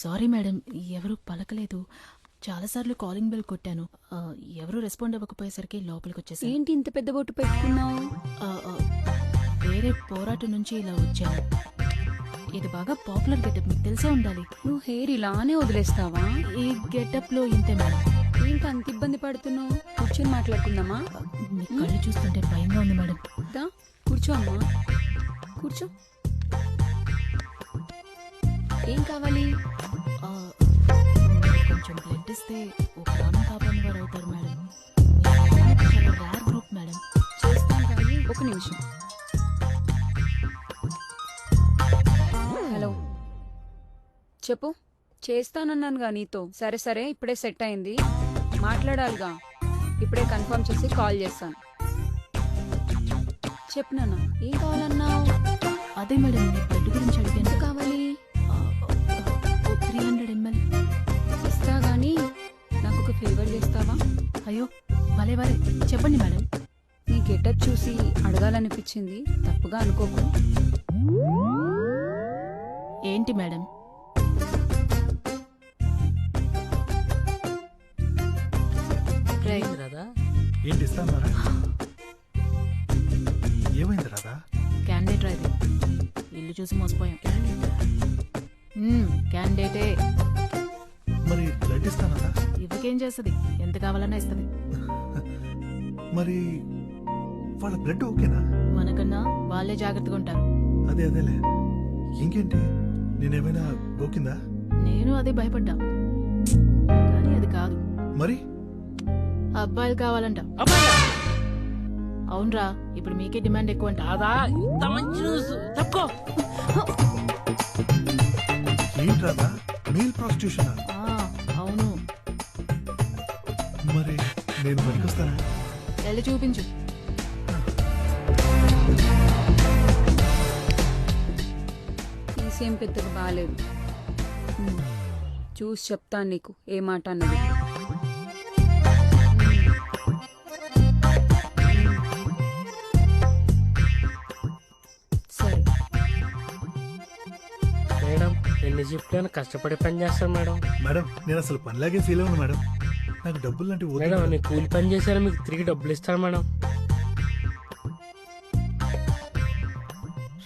Sorry madam, ఎవరు పలకలేదు. చాలాసార్లు కాలింగ్ బెల్ కొట్టాను, ఎవరు రెస్పాండ్ అవ్వకపోయేసరికి లోపలికి వచ్చేసాను. ఏంటి ఇంత పెద్ద బొట్టు పెట్టుకున్నావు? వేరే పోరాటం నుంచి ఇలా వచ్చాను. ఇది బాగా పాపులర్ గెటప్, మీకు తెలిసే ఉండాలి. నువ్వు హెయిర్ ఇలానే వదిలేస్తావా? ఈ గెటప్ లో ఇంతే మేడం. ఏంటి అంత ఇబ్బంది పడుతున్నావు? కూర్చొని మాట్లాడుకుందామా? మీ కళ్ళు చూస్తుంటే భయంగా ఉంది మేడం. దా, కూర్చో అమ్మా, కూర్చో. ఏం కావాలి? కొంచెం బ్లడ్ ఇస్తే ఓ ప్రాణం కాపాడిన వారు అవుతారు మేడం. చాలా రేర్ గ్రూప్ మేడం. చేస్తాను కానీ ఒక నిమిషం. హలో, చెప్పు. చేస్తానన్నానుగా నీతో. సరే సరే, ఇప్పుడే సెట్ అయింది. మాట్లాడాలిగా, ఇప్పుడే కన్ఫర్మ్ చేసి కాల్ చేస్తాను. చెప్పు నాన్న, ఏం కావాలన్నావు? అదే మేడం, మీ బ్లడ్ గురించి అడిగాను. ఎంత కావాలి? 300 ml. ఇస్తా గానీ నాకు ఒక ఫేవర్ చేస్తావా? అయ్యో భలే భలే, చెప్పండి మేడం. నీ గెటప్ చూసి అడగాలనిపించింది, తప్పుగా అనుకోకు. ఏంటి మేడం? ఏంటి ఇస్తాన్నారా? ఏమైంది రాదా? క్యాండిడేట్ రా ఇది. ఇల్లు చూసి మోసపోయాం. క్యాండిడేటే. మరి బ్లడ్ ఇస్తానరా? ఇవ్వకేం చేస్తుంది, ఎంత కావాలన్నా ఇస్తుంది. మరి వాళ్ళ బ్లడ్ ఓకేనా? మనకన్నా వాళ్ళే జాగ్రత్తగా ఉంటారు. అదేలే. ఇంకేంటి, నేనేమైనా గోకిందా? నేను అదే భయపడ్డా, కానీ అది కాదు. మరి అబ్బాయిలు కావాలంట. అవునరా, ఇప్పుడు మీకే డిమాండ్ ఎక్కువ అంట. అదా ఇంత మంచి న్యూస్ తప్పుకో. ఏంట్రాదా, మెయిల్ ప్రాస్టిట్యూషన్? అవును. మరి నేను పనికొస్తానా? వెళ్ళి చూపించు. తీసేం పెద్దగా బాగాలేదు. చూసి చెప్తాను నీకు ఏ మాట అన్నది. సరే మేడం, ఎన్ని చెప్పాను కష్టపడి పని చేస్తాను మేడం. మేడం, నేను అసలు పనిలాగే ఫీల్ అవును మేడం. నాకు డబ్బులు లాంటివి వద్దు మేడం. నేను కూలి పని చేశాను, మీకు తిరిగి డబ్బులు ఇస్తాను మేడం.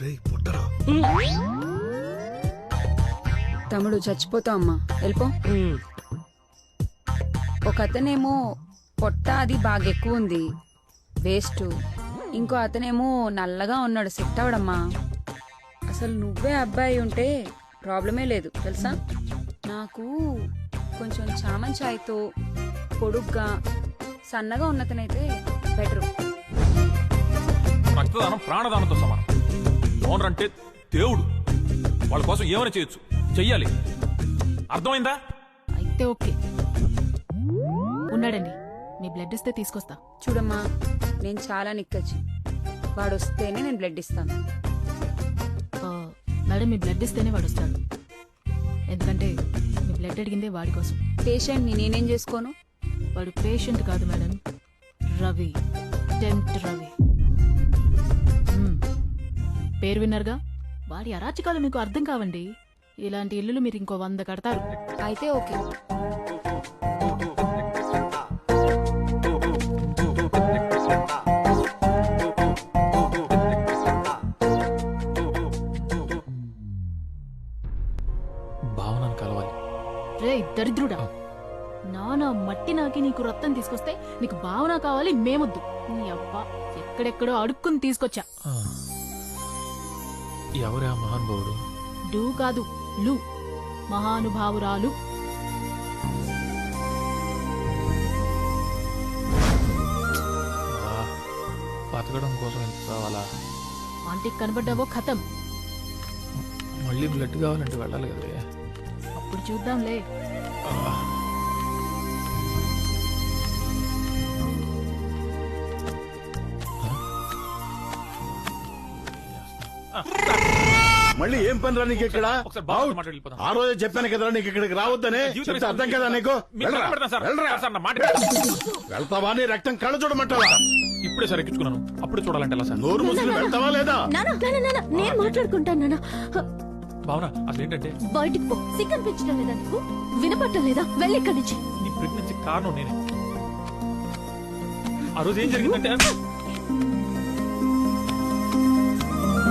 రేయ్ పుట్టరా. తమ్ముడు చచ్చిపోతావు అమ్మా, వెళ్ళిపో. ఒక అతనేమో పొట్ట అది బాగా ఎక్కువ ఉంది, వేస్ట్. ఇంకో అతనేమో నల్లగా ఉన్నాడు, సెట్ అవడమ్మా. అసలు నువ్వే అబ్బాయి ఉంటే ప్రాబ్లమే లేదు తెలుసా. నాకు కొంచెం చామన్ చాయ్తో పొడుగ్గా సన్నగా ఉన్నతనైతే బెటరు. రక్తదానం ప్రాణదానంతో సమానం. డోనర్ అంటే దేవుడు, వాళ్ళ కోసం ఏమైనా చేయొచ్చు, చెయ్యాలి. అర్థమైందా? అయితే ఓకే. ఉన్నాడండి, మీ బ్లడ్ ఇస్తే తీసుకొస్తా. చూడమ్మా, నేను చాలా నిక్కచ్చు. వాడు వస్తేనే నేను బ్లడ్ ఇస్తాను. మేడం, మీ బ్లడ్ ఇస్తేనే వాడు వస్తాడు. ఎందుకంటే మీ బ్లడ్ అడిగిందే వాడి కోసం. పేషెంట్ని నేనేం చేసుకోను? వాడు పేషెంట్ కాదు మేడం, రవి. టెంప్ట్ రవి. పేరు విన్నారుగా, వాడి అరాచకాలు మీకు అర్థం కావండి. ఇలాంటి ఇల్లులు మీరు ఇంకో 100 కడతారు. అయితే ఓకే. భావనను కలవాలి. రే దరిద్రుడా, నానా మట్టి నాకి నీకు రక్తం తీసుకొస్తే నీకు భావన కావాలి, మేమొద్దు. నీ అబ్బా ఎక్కడెక్కడో అడుక్కుని తీసుకొచ్చా. ఎవరే ఆ మహానుభావుడు? డూ కాదు, లు, మహానుభావురాలు. బతకడం కోసం ఎంత కావాలా? ఆంటీకి కనబడ్డావో ఖతం. మళ్ళీ బ్లడ్ కావాలంటే వెళ్ళాలి కదే. అప్పుడు చూద్దాంలే. మళ్ళీ ఏం పని రా నీకు ఇక్కడ? ఆ రోజే చెప్పాను కదరా నీకు ఇక్కడికి రావద్దని. చెప్తే అర్థం కదా నీకు? వెళ్తావా? నీ రక్తం కళ్ళ చూడమంటావా? ఇప్పుడే సార్ ఎక్కించుకున్నాను, అప్పుడే చూడాలంటే ఎలా సార్? నోరు మూసుకుని వెళ్తావా లేదా? నేను మాట్లాడుకుంటాను నాన్న. భావన అసలు ఏంటంటే బయటికి పో. సిగ్గం పెంచడం లేదా నీకు? వినపట్టం లేదా? వెళ్ళి ఇక్కడి నుంచి. నీ ప్రెగ్నెన్సీ కారణం నేనే. ఆ రోజు ఏం జరిగిందంటే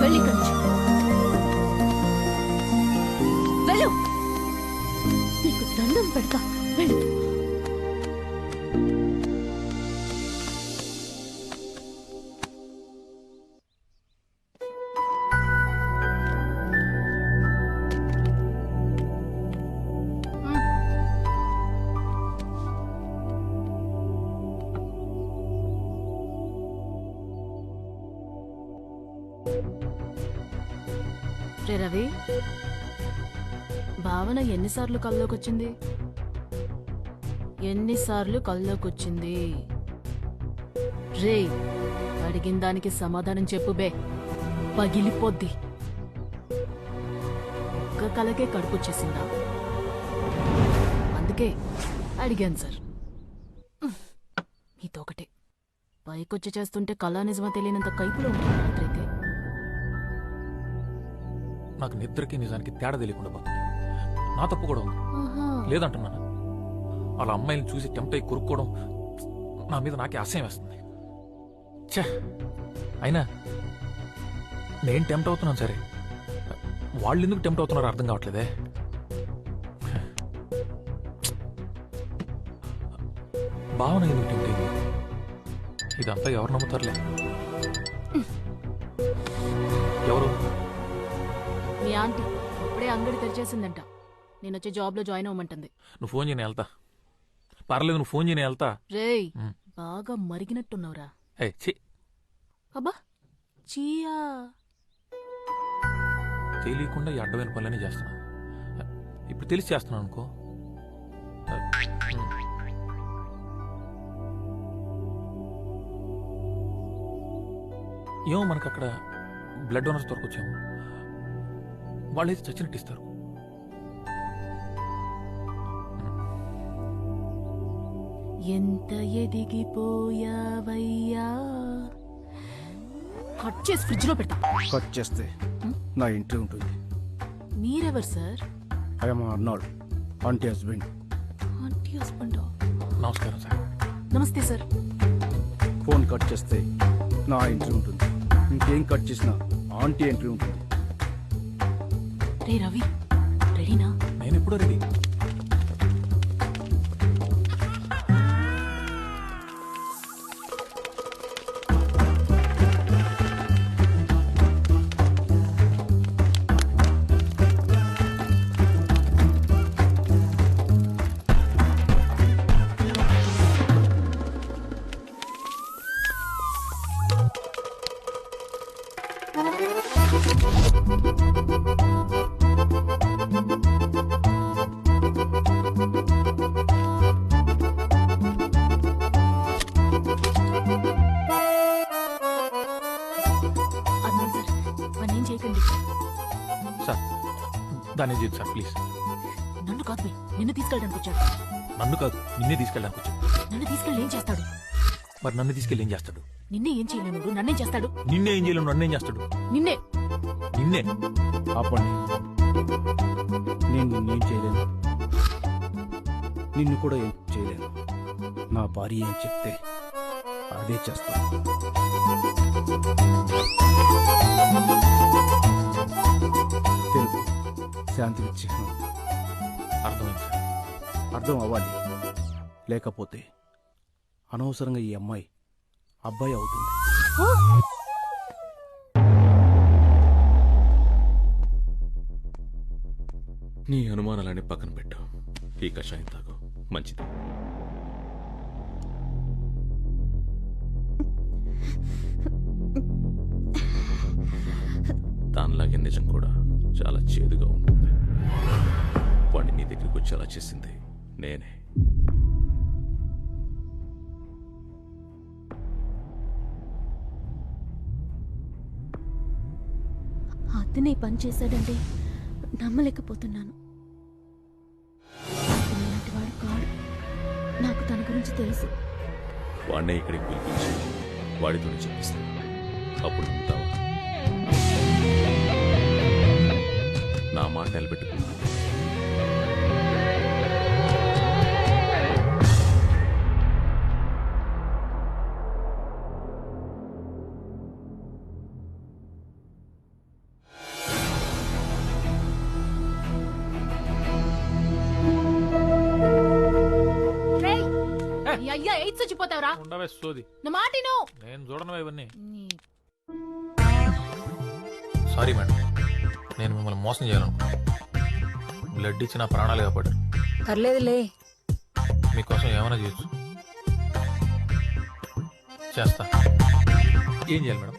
వెళ్ళి ఇక్కడి నుంచి వెళ్ళు. నీకు దండం పెడతా. వెళ్ళు. రే రవి, భావన ఎన్నిసార్లు కల్లోకొచ్చింది? ఎన్నిసార్లు కల్లోకొచ్చింది? రే, అడిగిన దానికి సమాధానం చెప్పు బే, పగిలిపోద్ది. ఒక్క కలకే కడుపుచ్చేసిందా? అందుకే అడిగాను సార్. మీతో ఒకటే పైకొచ్చి చేస్తుంటే కళా నిజమా తెలియనంత కైపులో ఉంటుంది రాత్రైతే. నాకు నిద్రకి నిజానికి తేడా తెలియకుండా పోతుంది. నా తప్పు కూడా ఉంది, లేదంటున్నాను. అలా అమ్మాయిని చూసి టెంప్ట్ అయి కొరుక్కోవడం నా మీద నాకే అసహ్యం వేస్తుంది. ఛే, అయినా నేను టెంప్ట్ అవుతున్నాను సరే, వాళ్ళు ఎందుకు టెంప్ట్ అవుతున్నారో అర్థం కావట్లేదే. భావన ఎందుకు టెంప్ట్ అయింది? ఇదంతా ఎవరు నమ్ముతారులే. ఎవరు? మీ ఆంటీ ఇప్పుడే అంగడి తెరిచేసిందంట. నేను వచ్చే జాబ్ లో జాయిన్ అవ్వమంటుంది. నువ్వు ఫోన్ చేయని వెళ్తా. పర్లేదు, నువ్వు ఫోన్ చేయని వెళ్తా. రేయ్, బాగా మరిగినట్టున్నావురా. అబ్బా చీయా. తెలియకుండా ఈ అడ్డమైన పనులన్నీ చేస్తున్నా. ఇప్పుడు తెలిసి చేస్తున్నాను అనుకో. ఏమో మనకు అక్కడ బ్లడ్ డోనర్స్ దొరకొచ్చాము. వాళ్ళైతే చచ్చినట్టు ఇస్తారు. ఎంత ఎదిగిపోయావయ్యా. కట్ చేసి ఫ్రిడ్జ్ లో పెడతా. కట్ చేస్తే నా ఇంటి ఉంటుంది. మీరెవరు sir? I'm Arnold, aunty husband. Aunty husband. నమస్కారం సార్. నమస్తే సార్. ఫోన్ కట్ చేస్తే నా ఎంట్రీ ఉంటుంది. ఇంకేం కట్ చేసినా ఆంటీ ఎంట్రీ ఉంటుంది. రే రవి, రెడీనా? నేను ఎప్పుడో రెడీ. సార్ దాన్ని చేయదు సార్, ప్లీజ్. నన్ను కాదు, నిన్ను తీసుకెళ్ళడానికి వచ్చాడు. నన్ను కాదు, నిన్నే తీసుకెళ్ళడానికి వచ్చాడు. నన్ను తీసుకెళ్ళి ఏం చేస్తాడు? మరి నన్ను తీసుకెళ్ళి ఏం చేస్తాడు? నిన్నే ఏం చేయలేను, నన్నేం చేస్తాడు? నిన్నే ఏం చేయలేను, నన్నేం చేస్తాడు? నిన్నే. నిన్నే ఆపండి. నేను నిన్నేం చేయలేను, నిన్ను కూడా ఏం చేయలేను. నా భార్య ఏం చెప్తే అదే చేస్తాను. తెలుగు శాంతికి చిహ్నం. అర్థమైంది. అర్థం అవ్వాలి, లేకపోతే అనవసరంగా ఈ అమ్మాయి అబ్బాయి అవుతుంది. నీ అనుమానాలన్నీ పక్కన పెట్టు. ఈ కషాయం తాగు, మంచిది. దానిలాగే నిజం కూడా చాలా చేదుగా ఉంటుంది. వాడిని నీ దగ్గరికి వచ్చేలా చేసింది నేనే. అతనే పని చేశాడంటే నమ్మలేకపోతున్నాను. ఇలాంటి వాడు కాడు. నాకు తన గురించి తెలుసు. వాడినే ఇక్కడికి పిలిపించి వాడితోనే చెప్పిస్తాను. అప్పుడు నమ్ముతావా? నా మాట నిలబెట్టుకున్నా. అయ్యా ఎయిడ్స్ వచ్చిపోతావురా. ఉండవే సోది. నా మాటిను. నేను చూడను ఇవన్నీ. సారీ మేడం, నేను మిమ్మల్ని మోసం చేయాలనుకున్నాను. బ్లడ్ ఇచ్చి నా ప్రాణాలు కాపాడారు. పర్లేదులే, మీకోసం ఏమైనా చేయొచ్చు. చేస్తా. ఏం చేయాలి మేడం?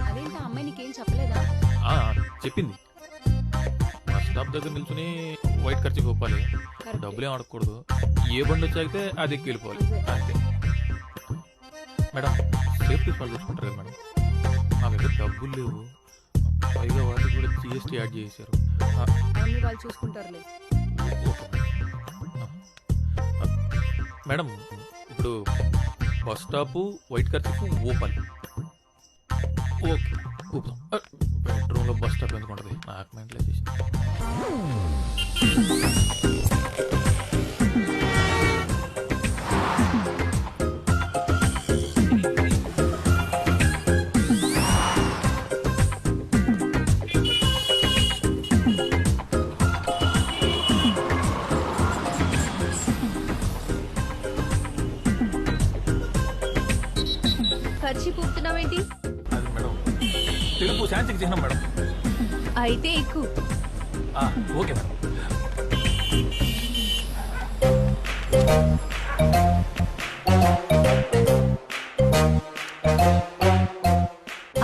అదేంటి అమ్మాయి నీకేం చెప్పలేదా? చెప్పింది. బస్ స్టాప్ దగ్గర నిల్చుని వైట్ ఖర్చు ఒప్పాలి, డబ్బులేం అడగకూడదు, ఏ బండి వచ్చాగితే అది ఎక్కి వెళ్ళిపోవాలి అంతే. మేడం సేఫ్టీ వాళ్ళు తెచ్చుకుంటారు కదా మేడం, నా దగ్గర డబ్బులు లేవు, పైగా వాళ్ళు కూడా జిఎస్టీ యాడ్ చేశారు. అన్ని వాళ్ళు చూసుకుంటారులే. మేడం ఇప్పుడు బస్ స్టాప్ వైట్ ఖర్చు ఊపాలి. ఓకే ఊపుదాం. బెడ్రూమ్లో బస్ స్టాప్ ఎందుకు ఉంటుంది? నాకు మెంటలే చేసి. ఖర్చు పూపుతున్నావేంటి? అది మేడం తెలుపు శాంతికి చిహ్నం మేడం. అయితే ఎక్కువ. Okay madam.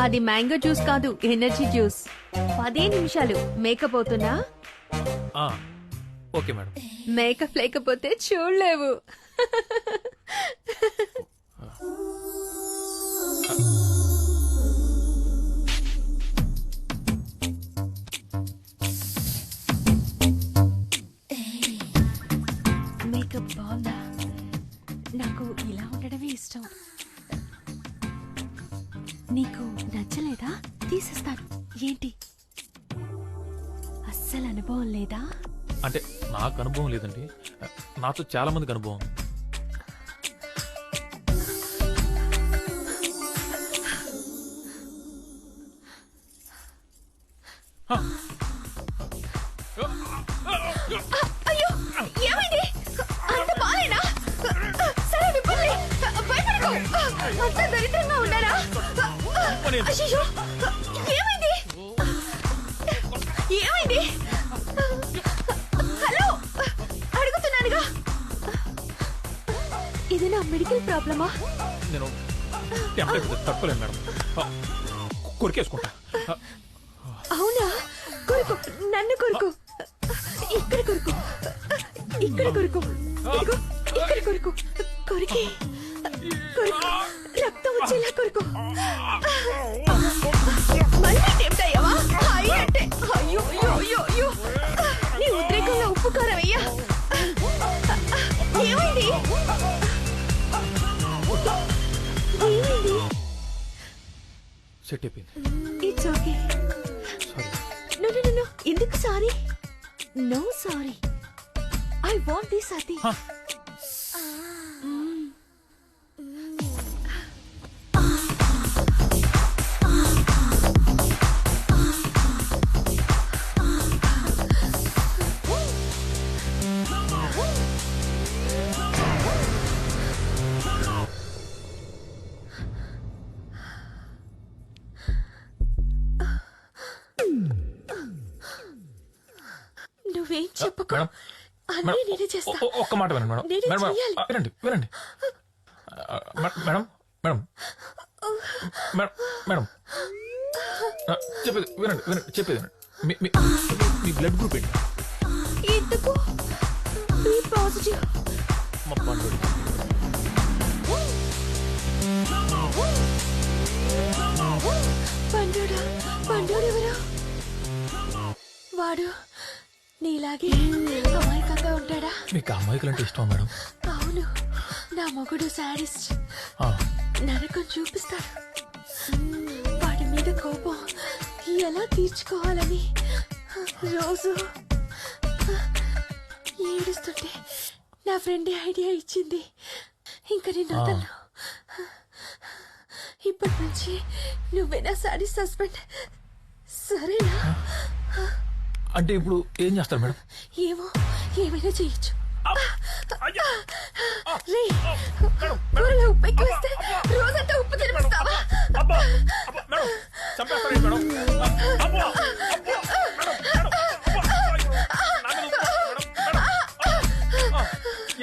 అది మ్యాంగో జ్యూస్ కాదు, ఎనర్జీ జ్యూస్. 10 నిమిషాలు మేకప్ అవుతున్నా. Okay madam. మేకప్ లేకపోతే చూడలేవు. మేకప్ బాగుందా? నాకు ఇలా ఉండడమే ఇష్టం. నీకు నచ్చలేదా? తీసేస్తాను. ఏంటి అస్సలు అనుభవం లేదా? అంటే నాకు అనుభవం లేదండి, నాతో చాలా మందికి అనుభవం. అయ్యో ఏమైంది? అంత బాలేనా? సరే విప్పండి. భయపడకు. అంత దరిద్రంగా ఉన్నారా? అయ్యో ఏమైంది? ఏమైంది? హలో అడుగుతున్నానుగా. ఇది నా మెడికల్ ప్రాబ్లమా? నేను తట్టుకోలేను మేడం, కొరికేసుకుంటా. అవునా? కొరుకు, నన్ను కొరుకు. ఇక్కడ కొరుకు, ఇక్కడ కొరుకు, ఇదిగో ఇక్కడ కొరుకు. కొరికి కొరుకు, రక్తం వచ్చేలా కొరుకు. మళ్ళీ టెంప్ట్ అయ్యావా? అయ్యంటే అయ్యో అయ్యో అయ్యో అయ్యో. నీ ఉద్రేకంలో ఉప్పు కారం అయ్యా. ఏమైంది? ఏమైంది? సెట్ అయిపోయింది. It's okay. సారీ. No. ఎందుకు sorry? No sorry. I want this అతి. నువ్వేం చెప్పకు. అన్నీ నేనే చేస్తా. ఒక్క మాట వినండి మేడం. నేనే మేడం చెయ్యాలి. వినండి వినండి మేడం మేడం మేడం మేడం చెప్పేది వినండి వినండి చెప్పేది వినండి. మీ బ్లడ్ గ్రూప్ ఏంటి? ఎందుకు? B positive. మా పండుగ పండుడా? పండుడు ఎవరు? వాడు నీలాగే అమాయకంగా ఉంటాడా? మీకు అమ్మాయికులంటే ఇష్టం మేడం? అవును, నా మొగుడు సాడిస్ట్. నరకం చూపిస్తాడు. వాడి మీద కోపం ఎలా తీర్చుకోవాలని రోజు ఏడుస్తుంటే నా ఫ్రెండ్ ఐడియా ఇచ్చింది. ఇంకా నేను అతను ఇప్పటి నుంచి నువ్వే నా సాడిస్ట్ హస్బెండ్, సరేనా? అంటే ఇప్పుడు ఏం చేస్తారు మేడం? ఏమో, ఏమైనా చేయొచ్చు. రే, కూరలో ఉప్పు ఎక్కువ వేస్తే రోజంతా ఉప్పు తినిపిస్తావా?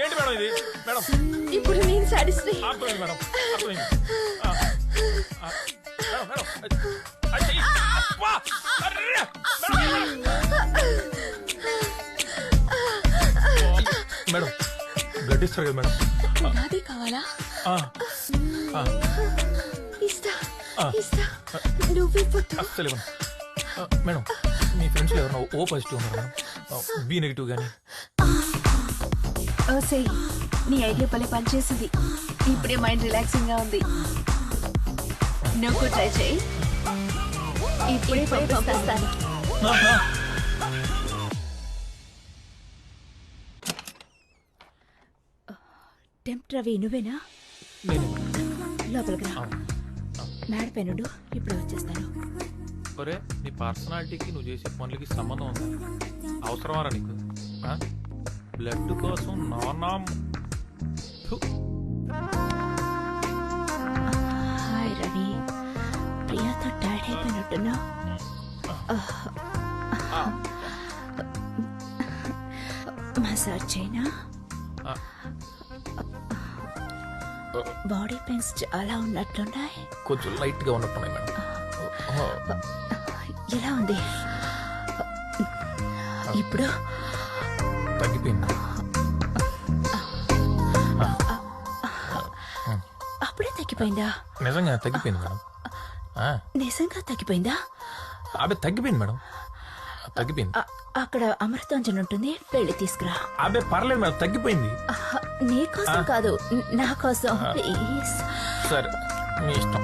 ఏంటి మేడం ఇది? మేడం ఇప్పుడు నేను సాడిస్ట్ ని. మేడం మేడం బ్లడ్ ఇస్తారు కదా మేడం? నాదే కావాలా? ఇస్తా ఇస్తా, నువ్వే పొద్దు. అస్సలు ఇవ్వను మేడం. మీ ఫ్రెండ్స్ ఎవరైనా ఓ పాజిటివ్ ఉన్నారు మేడం? బి నెగిటివ్ కానీ? ఓసేయ్, నీ ఐడియా పని పనిచేసింది. ఇప్పుడే మైండ్ రిలాక్సింగ్ గా ఉంది. నువ్వు ట్రై చేయి. ఇప్పుడే పంపిస్తాను. టెంప్ట్ రవి, నువ్వేనా? లోపలికి రా. మేడపైనుండు, ఇప్పుడు వచ్చేస్తాను. ఒరే, నీ పర్సనాలిటీకి నువ్వు చేసే పనులకి సంబంధం ఉందా? అవసరమారా నీకు? బ్లడ్ కోసం నానా. హాయ్ రవి, ప్రియాతో టైర్డ్ అయిపోయినట్టున్నా. మసాజ్ చేయనా? బాడీ పెయిన్స్ చాలా ఉన్నట్లున్నాయి. కొంచెం లైట్ గా ఉన్నట్టున్నాయి మేడం. ఎలా ఉంది ఇప్పుడు? తగ్గిపోయింది. అప్పుడే తగ్గిపోయిందా? నిజంగా తగ్గిపోయింది మేడం. నిజంగా తగ్గిపోయిందా? అబ్బే తగ్గిపోయింది మేడం, తగ్గిపోయింది. అక్కడ అమృతాంజన్ ఉంటుంది, వెళ్ళి తీసుకురా. అబ్బే పర్లేదు మేడం, తగ్గిపోయింది. నీ కోసం కాదు, నా కోసం ప్లీజ్. సరే, మీ ఇష్టం.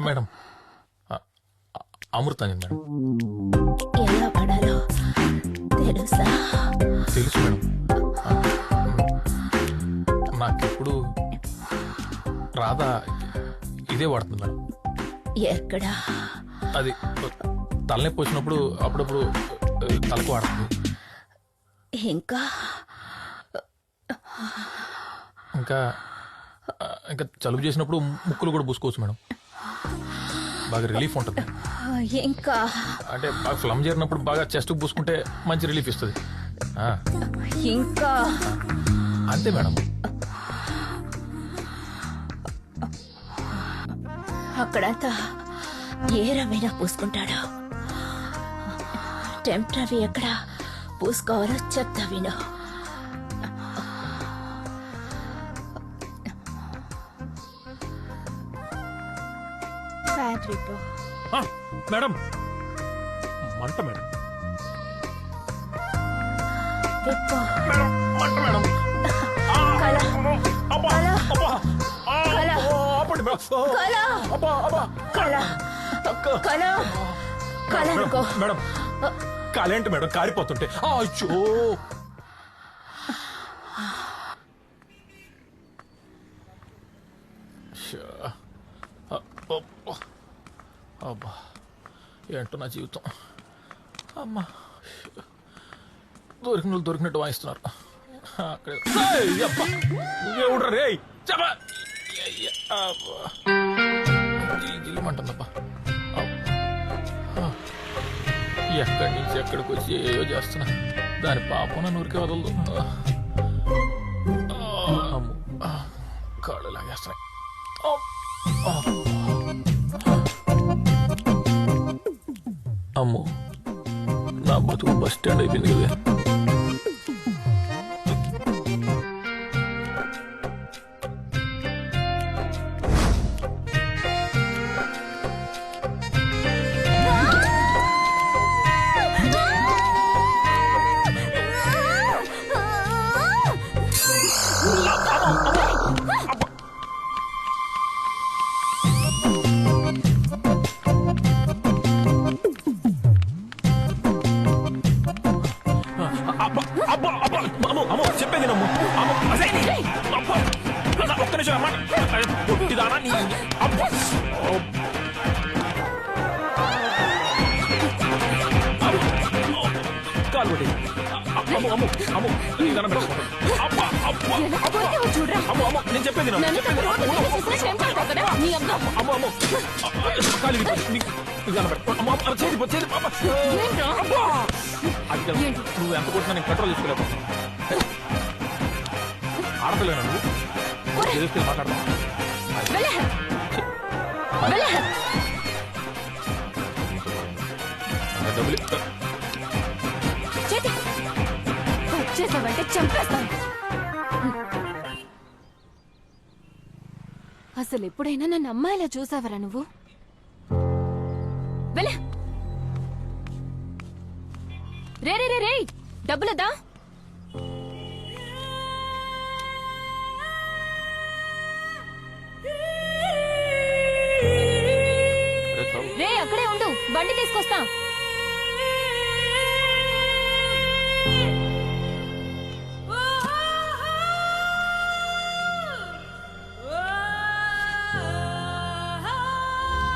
Madam, Amrutanjan madam. ఎలా పడాలో తెలుసా? తెలుసు మేడం. నాకెప్పుడు రాధా ఇదే వాడుతుంది మేడం. ఎక్కడా? అది తలనొప్పి వచ్చినప్పుడు అప్పుడప్పుడు తలకు వాడుతుంది. ఇంకా ఇంకా ఇంకా జలుబు చేసినప్పుడు ముక్కులు కూడా పూసుకోవచ్చు మేడం. బాగా రిలీఫ్ ఉంటుంది. ఇంకా అంటే బాగా ఫ్లమ్ చేరినప్పుడు బాగా చెస్ట్ పూసుకుంటే మంచి రిలీఫ్ ఇస్తుంది. ఇంకా అంతే మేడం. అక్కడంతా ఏ రవైనా పూసుకుంటాడు. టెంప్ రవి ఎక్కడ పూసుకోవాలో చెప్తా విను. ఫ్యాక్టరీలో. మేడం మంట మేడం. మంట మేడం. మేడం కాలేంటి మేడం కారిపోతుంటే. అయ్యో అబ్బా ఏంటో నా జీవితం. అమ్మా దొరికినట్టు వాయిస్తున్నారు. ఎవడ్రా రే గిల్లుమంటుందబ్బా. ఎక్కడి నుంచి ఎక్కడికి వచ్చి ఏయో చేస్తున్నా. దాని పాపం నన్ను ఊరికే వదలదు. కాళ్ళు లాగేస్తున్నాయి. అమ్మో నా బతుకు బస్ స్టాండ్ అయిపోయింది కదా. చెప్పేది నమ్ము. ఒక్క నిమిషం అమ్మా. ఇదానా నీ కాలు కొట్టి నేను చెప్పేది నువ్వు ఎంత కొట్టినా నేను కంట్రోల్ చేసుకోలేకపో. ఆడతలేనా నువ్వు తీసుకెళ్ళి మాట్లాడతావు. డబ్బులు వచ్చేసావంటే చంపేస్తాను. అసలు ఎప్పుడైనా నన్ను అమ్మాయిలా చూసావరా నువ్వు? వెళ్ళే రే రే రే రే డబ్బులదా? రే అక్కడే ఉండు, బండి తీసుకొస్తా.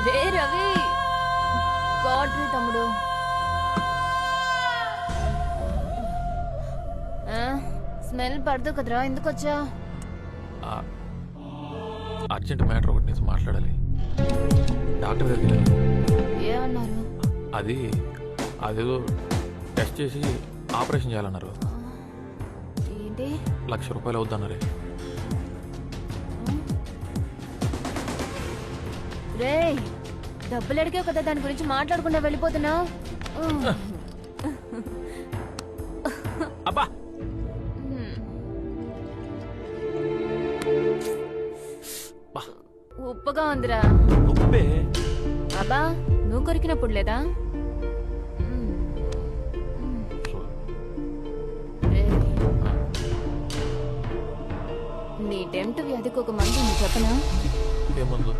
రే రవి గాడ్రీ తమ్ముడు. స్మెల్ పడదు కదరా, ఎందుకు వచ్చా? అర్జెంట్ మ్యాటర్ ఒకటి నేను మాట్లాడాలి. డాక్టర్ దగ్గర ఏమన్నారు? అదేదో టెస్ట్ చేసి ఆపరేషన్ చేయాలన్నారు. ఏంటి? 1,00,000 రూపాయలు అవుద్దన్నారే. రే డబ్బులు అడిగావు కదా, దాని గురించి మాట్లాడకుండా వెళ్ళిపోతున్నావు. అబ్బా ఉప్పుగా ఉందిరా. ఉప్పే అబ్బా నువ్వు కొరికినప్పుడు లేదా? నీ టెంప్ట్ వ్యాధికి ఒక మందు ఉంది, చెప్పనా? ఏమందు?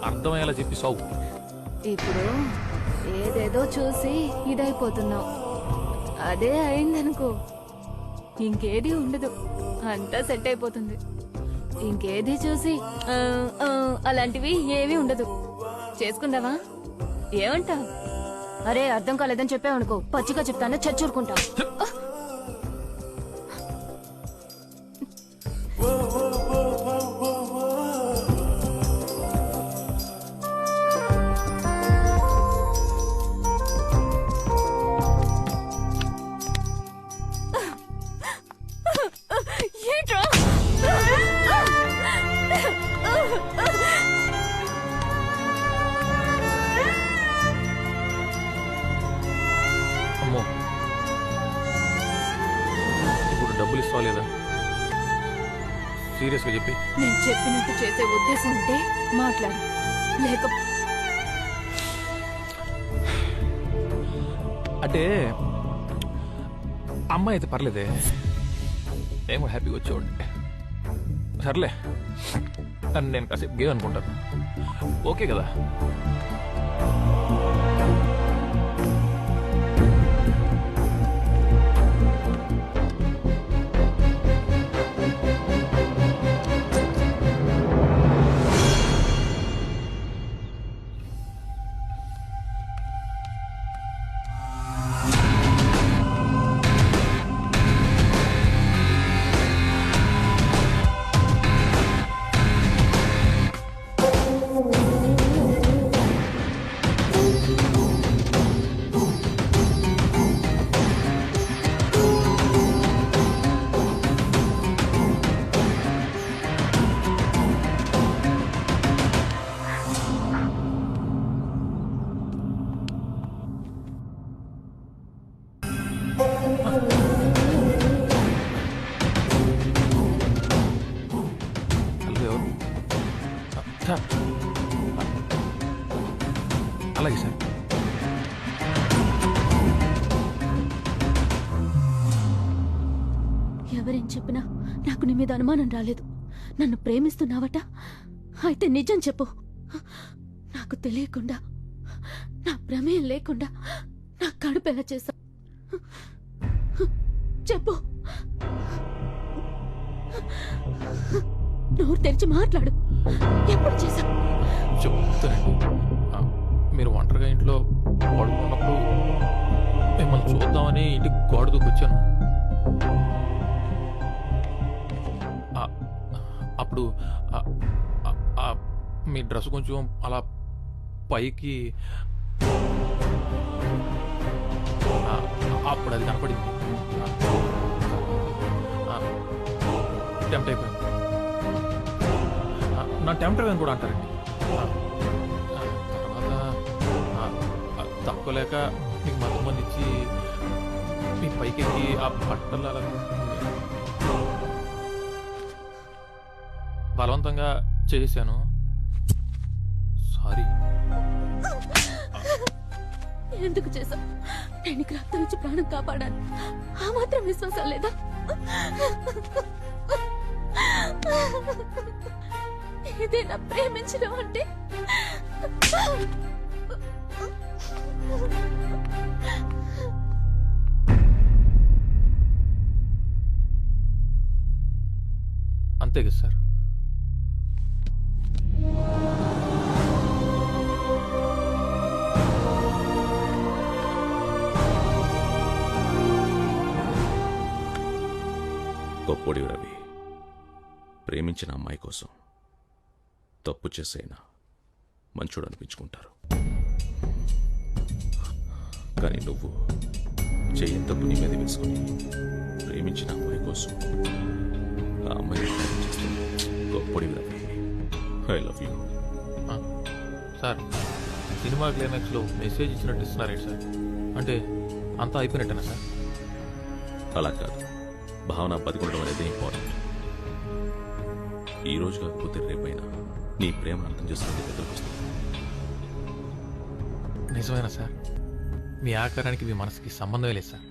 అర్థమయ్యేలా చెప్పి సాగు. ఇప్పుడు ఏదేదో చూసి ఇదైపోతున్నావు. అదే అయిందనుకో ఇంకేది ఉండదు, అంతా సెట్ అయిపోతుంది. ఇంకేది చూసి అలాంటివి ఏమీ ఉండదు. చేసుకుందావా? ఏమంటావు? అరే అర్థం కాలేదని చెప్పావనుకో పచ్చిగా చెప్తాను, చచ్చూరుకుంటా. సీరియస్గా చెప్పి. నేను చెప్పినట్టు చేసే ఉద్దేశం ఉంటే మాట్లాడు, లేక అంటే అమ్మాయి అయితే పర్లేదే, నేను కూడా హ్యాపీగా వచ్చేవాడిని. సర్లే, అని నేను కాసేపు గేమ్ అనుకుంటాను. ఓకే కదా? అలాగే సార్. ఎవరేం చెప్పినా నాకు నీ మీద అనుమానం రాలేదు. నన్ను ప్రేమిస్తున్నావట, అయితే నిజం చెప్పు. నాకు తెలియకుండా, నా ప్రమేయం లేకుండా నా కడుపు ఎలా చేశా చెప్పు. నోరు తెరిచి మాట్లాడు. ఎప్పుడు చేశా చెప్తానండి. మీరు ఒంటరిగా ఇంట్లో పడుకున్నప్పుడు మిమ్మల్ని చూద్దామని ఇంటికి గోడ దూకొచ్చాను. అప్పుడు మీ డ్రెస్ కొంచెం అలా పైకి, అప్పుడు అది కనపడింది. టెంప్ట్ అయిపోయాను. నా టెంప్ట్ అయిపోయాను కూడా అంటారండి. తర్వాత తక్కువలేక మీకు మత్తమంది ఇచ్చి మీ పైకెక్కి ఆ బట్టలు అలా బలవంతంగా చేశాను. సారీ. ఎందుకు చేశా? నేను రక్తం ఇచ్చి ప్రాణం కాపాడాను. ఆ మాత్రం విశ్వాసం లేదా? ఏదైనా ప్రేమించడం అంటే అంతే కదా సార్? గొప్పోడి రవి, ప్రేమించిన అమ్మాయి కోసం తప్పు చేసైనా మంచోడు అనిపించుకుంటారు. కానీ నువ్వు చేయని తప్పు నీ మీద వేసుకుని ప్రేమించిన అమ్మాయి కోసం ఆ అమ్మాయిని చేస్తుంది. గొప్పోడి Ravi, I love you. Sir, cinema క్లైమాక్స్లో మెసేజ్ ఇచ్చినట్టు ఇస్తున్నారేంటి సార్? అంటే అంతా అయిపోయినట్టేనా సార్? అలా కాదు, భావన బతికొండడం అనేది ఇంపార్టెంట్. ఈ రోజు కాకపోతే రేపైనా నీ ప్రేమను అర్థం చేసుకుని దగ్గరకు వస్తుంది. నిజమేనా సార్? మీ ఆకారానికి మీ మనసుకి సంబంధమే లేదు సార్.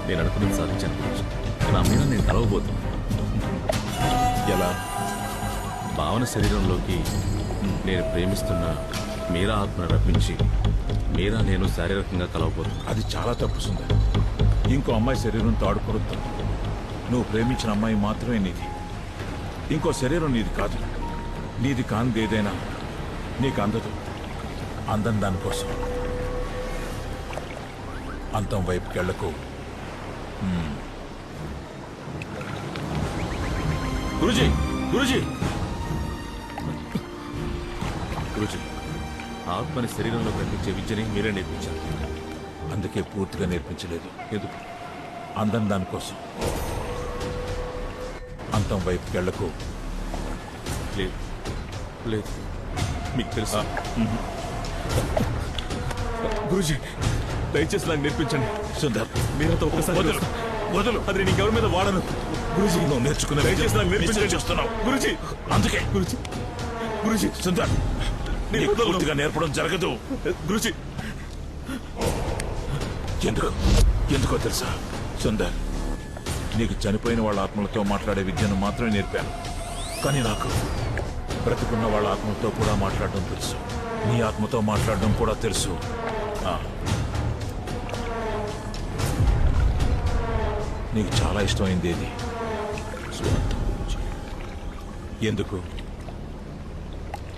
నేను అనుకున్నది సాధించాను గురించి. నా మీద నేను కలవబోతున్నాను. ఎలా? భావన శరీరంలోకి నేను ప్రేమిస్తున్న మీరా ఆత్మను రప్పించి మీరా నేను శారీరకంగా కలవబోతున్నాను. అది చాలా తప్పు సుందర్. ఇంకో అమ్మాయి శరీరంతో ఆడుకోవద్దు. నువ్వు ప్రేమించిన అమ్మాయి మాత్రమే నీది. ఇంకో శరీరం నీది కాదు. నీది కానిది ఏదైనా నీకు అందదు. అందం దానికోసం. అంతం వైపుకి వెళ్ళకు. గురుజీ, గురుజీ, గురుజీ, ఆత్మని శరీరంలో కనిపించే విద్యని మీరే నేర్పించారు. అందుకే పూర్తిగా నేర్పించలేదు. ఎందుకు? అందం దానికోసం. అంతం వైపుకి వెళ్ళకు. లేదు, లేదు మీకు తెలుసా? గురుజీ దయచేసి నాకు నేర్పించండి. సుందర్ మీరంతా ఒక్కసారి వదలు. అది నేను ఇంకెవరి మీద వాడను. గురుజీ నువ్వు నేర్చుకున్న దయచేసి నాకు నేర్పించండి చేస్తున్నావు గురుజీ. అందుకే గురుజీ సుందర్ నేను పూర్తిగా నేర్పడం జరగదు గురుజీ. ఎందుకో తెలుసా సుందర్, నీకు చనిపోయిన వాళ్ళ ఆత్మలతో మాట్లాడే విద్యను మాత్రమే నేర్పాను. కానీ నాకు బ్రతికున్న వాళ్ళ ఆత్మలతో కూడా మాట్లాడడం తెలుసు. నీ ఆత్మతో మాట్లాడడం కూడా తెలుసు. నీకు చాలా ఇష్టమైంది ఏది? ఎందుకు?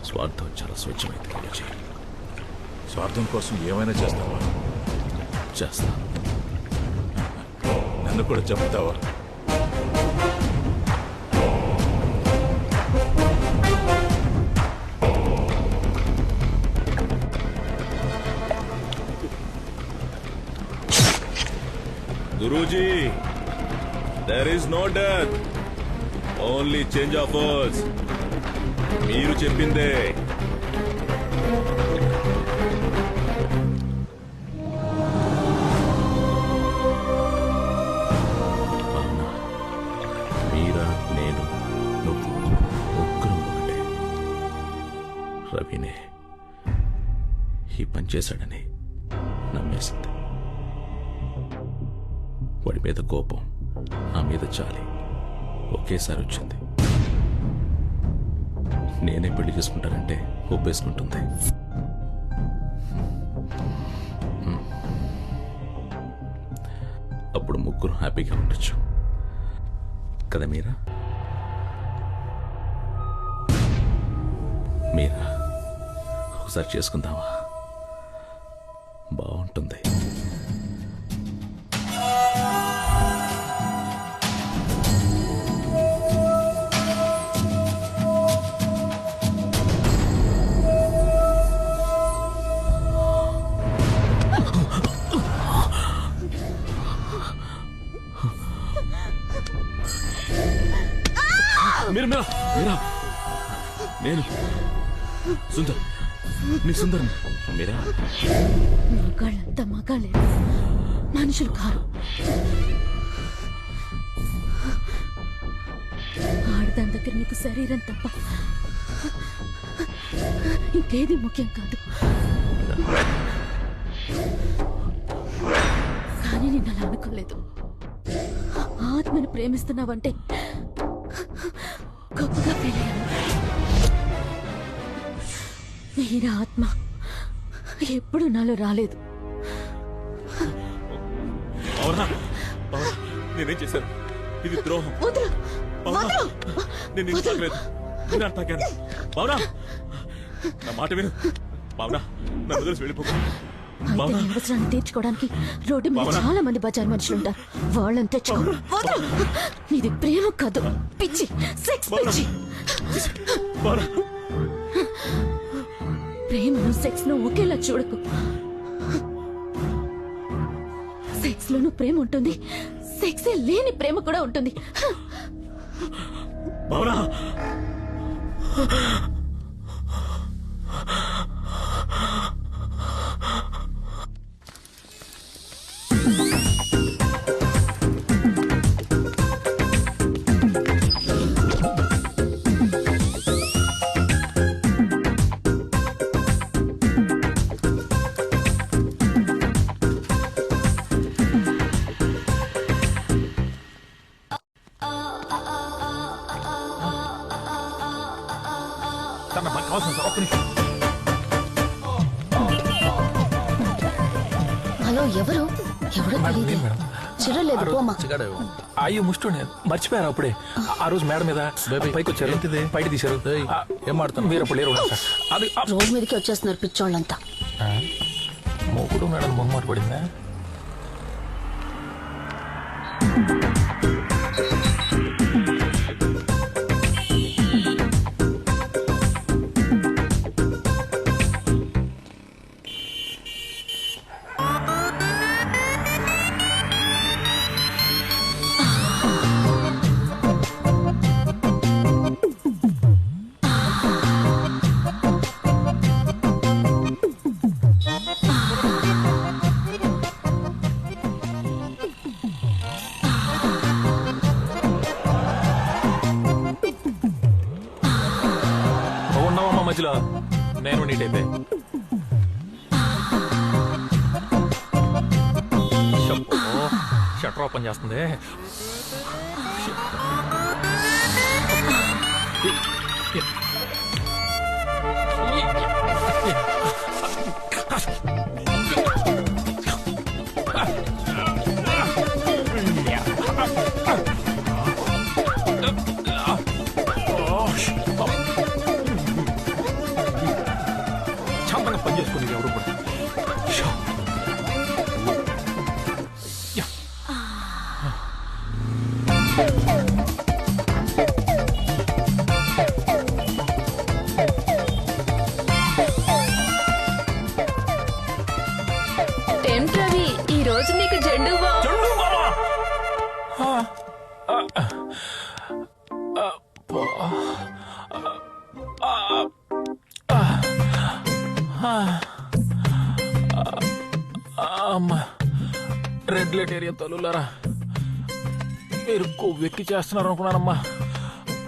స్వార్థం చాలా స్వచ్ఛమైంది గురుజీ. స్వార్థం కోసం ఏమైనా చేస్తావా? చేస్తా. నన్ను కూడా చెప్తావా? Guruji, there is no death, only change of words. మీరు చెప్పిందే. మీరా, నేను, నువ్వు ముగ్గురం ఒకటే. రవినే ఈ పని చేశాడని నమ్మేసింది. వాడి మీద కోపం, నా మీద చాలి ఒకేసారి వచ్చింది. నేనే పెళ్లి చేసుకుంటానంటే ఒప్పేసుకుంటుంది. అప్పుడు ముగ్గురు హ్యాపీగా ఉండొచ్చు కదా మీరా? ఒకసారి చేసుకుందామా? బాగుంటుంది. మీరా, నేను సుందర్, నీ సుందర్. మీరా మగాళ్ళంతా మగాళ్ళే, మనుషులు కారు. ఆడదాని దగ్గర నీకు శరీరం తప్ప ఇంకేది ముఖ్యం కాదు. కానీ నేను అలా అనుకోలేదు. ఆత్మను ప్రేమిస్తున్నావంటే గొప్పగా ఫీల్ అయ్యాను. మీరా ఆత్మ ఎప్పుడు నాలో రాలేదు. నేనేం చేశాను? ఇది ద్రోహం. నేను తాకలేదు, నేను తాకాను. బావునా, నా మాట విను. బావునా, నన్ను వదిలేసి వెళ్ళిపోకు. అవసరాన్ని తీర్చుకోవడానికి రోడ్డు మీద చాలా మంది బజార్ మనుషులు ఉంటారు. వాళ్ళని తెచ్చుకో. ఇది ప్రేమ కాదు, పిచ్చి, సెక్స్ పిచ్చి. ప్రేమను సెక్స్ ను ఒకేలా చూడకు. సెక్స్ లోనూ ప్రేమ ఉంటుంది, సెక్స్ లేని ప్రేమ కూడా ఉంటుంది. హలో, ఎవరు? ఎవరో తెలియదు. చిరలేదు పోమా. అయ్యో ముష్టి మర్చిపోయారు అప్పుడే. ఆ రోజు మేడ మీద పైకి వచ్చారు, పైకి తీశారు. ఏం మాడుతాను, మీరు అప్పుడు లేరు. అది రోడ్ మీదకి వచ్చేస్తున్నారు పిచ్చోళ్ళంతా. మూకుడు మేడం మొహమాట పడిందా? మధ్యలో నేను నీట్ అయితే షట్టర్ ఓపెన్ చేస్తుంది. శాంతంగా పని చేసుకుని ఎవరు కూడా టెంట్ రవి ఈ రోజు నీకు జెండు అమ్మా రెడ్ లైట్ ఏరియా తల్లులారా, మీరు కొవ్వెక్కి చేస్తున్నారు అనుకున్నానమ్మా.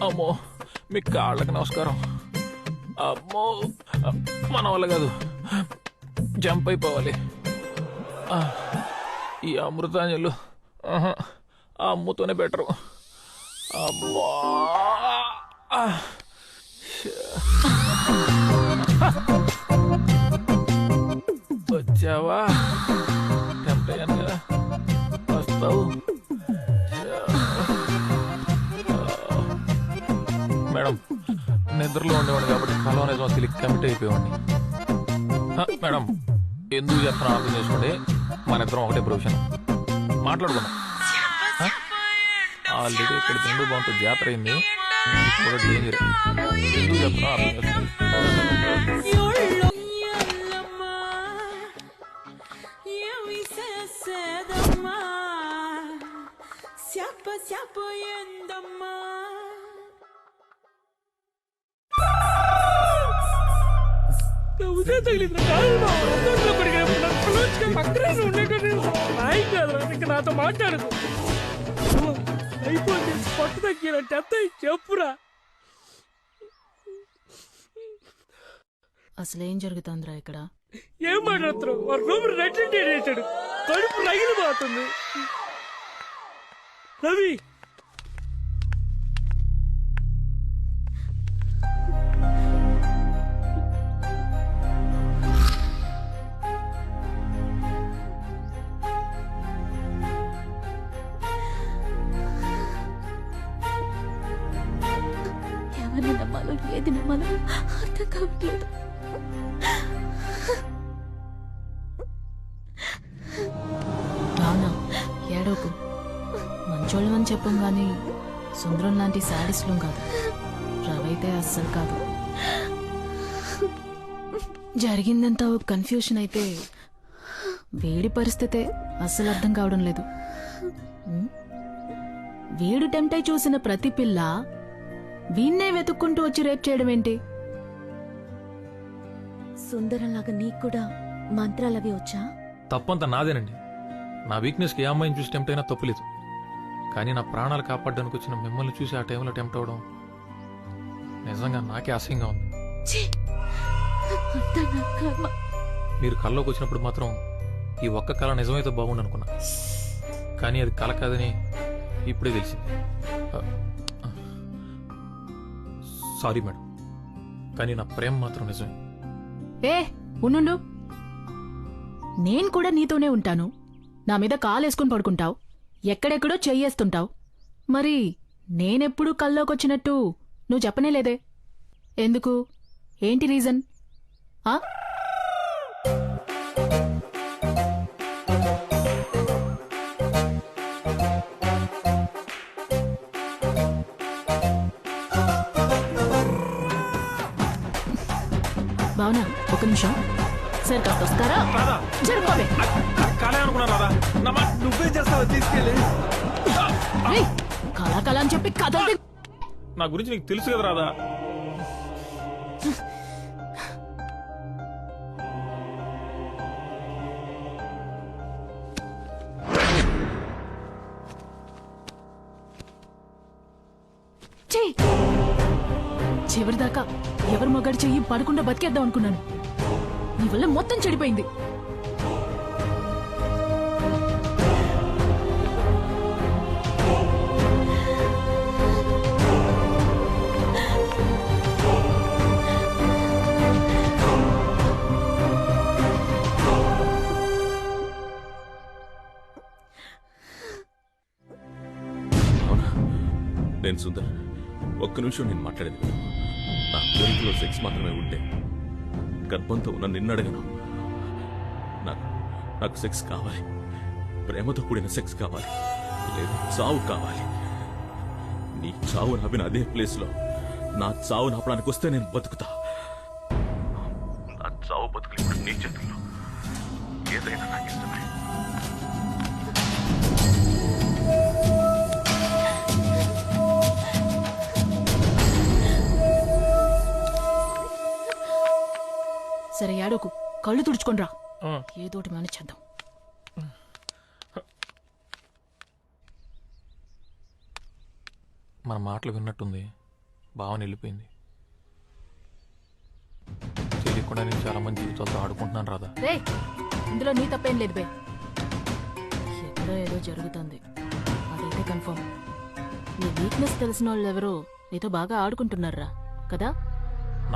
అమ్మో మీ కాళ్ళకి నమస్కారం. అమ్మో మన వల్ల కాదు, జంప్ అయిపోవాలి. ఈ అమృతాంజలు ఆ అమ్ముతోనే బెటరు. అమ్మా వచ్చావా? టెంప్ట్ అయ్యాను కదా, వస్తావు. మేడం నిద్రలో ఉండేవాడిని కాబట్టి కలవ నిజం తెలియక కమిట్ అయిపోయేవాడిని. మేడం ఎందుకు చెప్తున్నా అర్థం చేసుకోండి, మన ఇద్దరం ఒకటే ప్రొఫెషన్, మాట్లాడుకున్నాం. ఆల్రెడీ ఇక్కడ తిండి బాగుంటుంది, జాతర అయింది, కూడా డేంజర్. ఎందుకు చెప్తున్నా అర్థం చేసుకోండి. నాతో మాట్లాడదు. అయిపోయింది, పట్టు తగ్గినట్టు ఎంత చెప్పురా. అసలేం జరుగుతుందిరా ఇక్కడ? ఏం మాట్లాడుతున్నావు? వాడు రూమ్ రెట్టింటి వేసాడు, కడుపు రగిలిపోతుంది. రవి ఎవరిని నమ్మాలో ఏది నమ్మాలో అర్థం కావట్లేదు. రానా ఏడోకు, మంచోళ్ళమని చెప్పం గాని సుందరం లాంటి శాడిస్లం కాదు. రవైతే అస్సలు కాదు. జరిగిందంతా ఒక కన్ఫ్యూషన్ అయితే వేడి పరిస్థితే అస్సలు అర్థం కావడం లేదు. వీడు టెంప్ట్ అయి చూసిన ప్రతి పిల్ల వీణ్ణే వెతుక్కుంటూ వచ్చి రేప్ చేయడం ఏంటి? సుందరంలాగా నీకు కూడా మంత్రాలవి వచ్చా? తప్పంతా నాదేనండి. నా వీక్నెస్కి ఏ అమ్మాయిని చూసి టెంప్ట్ అయినా తప్పులేదు. కానీ నా ప్రాణాలు కాపాడడానికి వచ్చిన మిమ్మల్ని చూసి ఆ టైంలో టెంప్ట్ అవడం నిజంగా నాకే అసహ్యంగా ఉంది. మీరు కల్లోకి వచ్చినప్పుడు మాత్రం ఈ ఒక్క కళ నిజమైతే బాగుండు అనుకున్నా, కానీ అది కళ కాదని ఇప్పుడే తెలిసింది. సారీ మేడం, కానీ నా ప్రేమ మాత్రం నిజమే. ఏ ఉండు, నేను కూడా నీతోనే ఉంటాను. నా మీద కాలేసుకుని పడుకుంటావు, ఎక్కడెక్కడో చెయ్యేస్తుంటావు. మరి నేనెప్పుడు కల్లోకొచ్చినట్టు నువ్వు చెప్పనే లేదే? ఎందుకు? ఏంటి రీజన్? భావన ఒక నిమిషం, సరే కాస్త వస్తారా? జరుపుకోవే. నువ్వే చేస్తావు, తీసుకెళ్ళి. కళా అని చెప్పి కథలు నా గురించి నీకు తెలుసు కదా రాదా? చివరిదాకా ఎవరి మొగాడి చెయ్యి పడకుండా బతికేద్దాం అనుకున్నాను. నీ వల్ల మొత్తం చెడిపోయింది. నేను సుందర్, ఒక్క నిమిషం నేను మాట్లాడేది. నా కోరికలో సెక్స్ మాత్రమే ఉంటే గర్భంతో ఉన్న నిన్ను అడగను. నాకు సెక్స్ కావాలి, ప్రేమతో కూడిన సెక్స్ కావాలి, లేదా చావు కావాలి. నీ చావు నవ్విన అదే ప్లేస్లో నా చావు నాపడానికి వస్తే నేను బతుకుతా. నా చావు బతుకులు ఇప్పుడు నీ చేతుల్లో. ఏదైనా నాకు ఇష్టమే. సరే ఏడోకు, కళ్ళు తుడుచుకోనరా. ఏదోటి మానేచేద్దాం. మన మాటలు విన్నట్టుంది. భావన వెళ్ళిపోయింది. తెలియకుండా నేను చాలా మంది జీవితాలతో ఆడుకుంటున్నాను రాదా. రే, ఇందులో నీ తప్పేం లేదు బే. ఎక్కడో ఏదో జరుగుతుంది, అదైతే కన్ఫర్మ్. నీ వీక్నెస్ తెలిసిన వాళ్ళు ఎవరో నీతో బాగా ఆడుకుంటున్నారా కదా.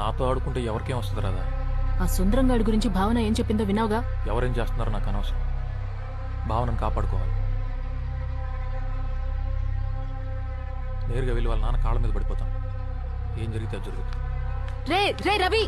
నాతో ఆడుకుంటే ఎవరికేం వస్తుంది రాదా. ఆ సుందరంగాడి గురించి భావన ఏం చెప్పిందో విన్నావుగా. ఎవరేం చేస్తున్నారో నాకు అనవసరం. భావనను కాపాడుకోవాలి. నేరుగా వెళ్ళి వాళ్ళ నాన్న కాళ్ళ మీద పడిపోతాను. ఏం జరిగితే అది జరుగుతుంది. రే రే రవి,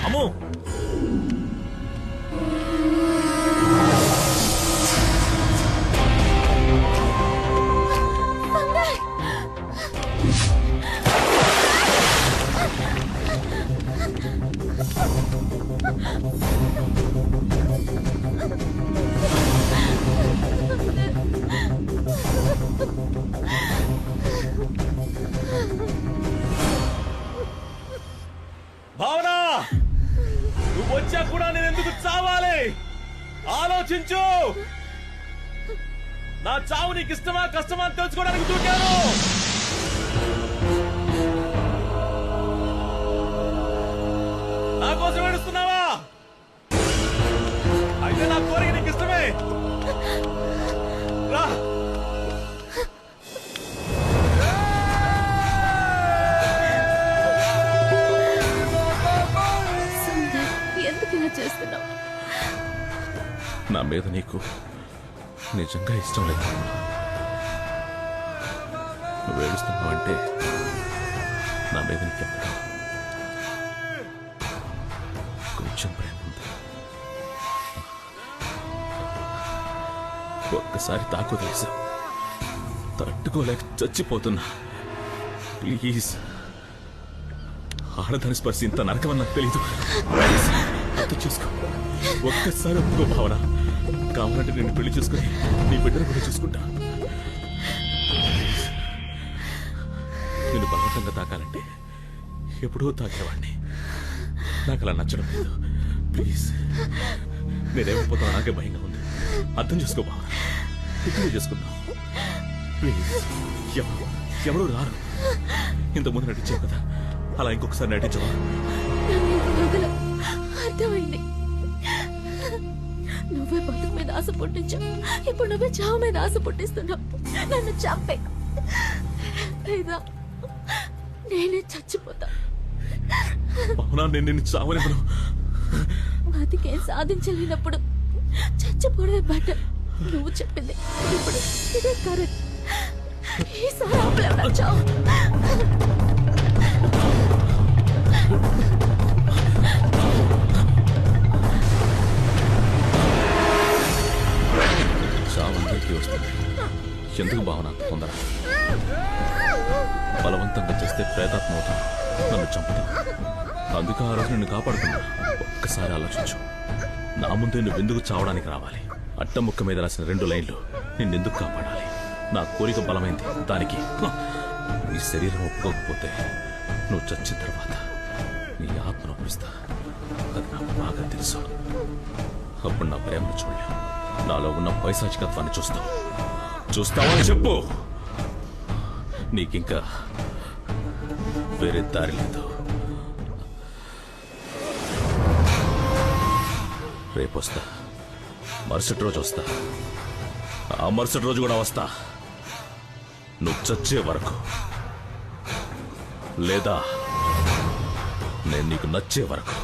అమ్మో భావన, నువ్వు వచ్చా కూడా నేను ఎందుకు చావాలి? ఆలోచించు. నా చావు నీకు ఇష్టమా కష్టమా అని తెలుసుకోవడానికి దూకాను. నా కోసం ఏడుస్తున్నావా? అయితే నా కోరిక నీకు ఇష్టమే. రా. ఎందుకు ఇలా చేస్తున్నావు? నా మీద నీకు నిజంగా ఇష్టం లేదు. నువ్వు ఏడుస్తున్నావు అంటే నా మీద నీకెక్కడ కొంచెం ప్రేమ ఉంది. ఒక్కసారి తాకు తెలుసా, తట్టుకోలేక చచ్చిపోతున్నా. ప్లీజ్, ఆడదాని స్పర్శ ఇంత నరకమని నాకు తెలీదు. అర్థం చేసుకో. ఒక్కసారి ఒప్పుకో భావన. కావాలంటే నేను పెళ్లి చేసుకుని నీ బిడ్డను కూడా చూసుకుంటా. నేను బలవంతంగా తాకాలంటే ఎప్పుడూ తాకేవాడిని. నాకు అలా నచ్చడం లేదు. ప్లీజ్, నేనేమైపోతావు నాకే భయంగా ఉంది. అర్థం చేసుకో భావన. ఇద్దరు చేసుకుందాం ప్లీజ్. ఎవరు రారు. ఇంతకుముందు నటించావు కదా, అలా ఇంకొకసారి నటించవా? అర్థమైంది. నువ్వే బతుకు మీద ఆశ పుట్టించావు, ఇప్పుడు నువ్వే చావు మీద ఆశ పుట్టిస్తున్నావు. నన్ను చంపే, లేదా నేనే చచ్చిపోతా. అవునా, నేను నిన్ను చావనివ్వను. బతికేం సాధించలేనప్పుడు చచ్చిపోవడమే బెటర్. నువ్వు చెప్పింది ఇప్పుడు ఇదే కరెక్ట్. ఈసారి ఆపలేవు చావు. చావందరికీ వస్తుంది. ఎందుకు భావన అంత తొందర? బలవంతంగా చేస్తే ప్రేతాత్మ అవుతాను, నన్ను చంపుతా. అందుకే ఆ రోజు నిన్ను కాపాడుకున్నా. ఒక్కసారి ఆలోచించు, నా ముందే నువ్వెందుకు చావడానికి రావాలి? అట్టముక్క మీద రాసిన 2 లైన్లు నిన్నెందుకు కాపాడాలి? నా కోరిక బలమైంది, దానికి నీ శరీరం ఒప్పుకోకపోతే నువ్వు చచ్చిన తర్వాత నీ ఆత్మను ఒప్పిస్తా. అది నాకు బాగా తెలుసు. అప్పుడు నా ప్రేమను చూడలేవు, నాలో ఉన్న పైశాచికత్వాన్ని చూస్తావని చెప్పు. నీకింకా వేరే దారి లేదు. రేపు వస్తా, మరుసటి రోజు వస్తా, ఆ మరుసటి రోజు కూడా వస్తా, నువ్వు చచ్చే వరకు, లేదా నేను నీకు నచ్చే వరకు.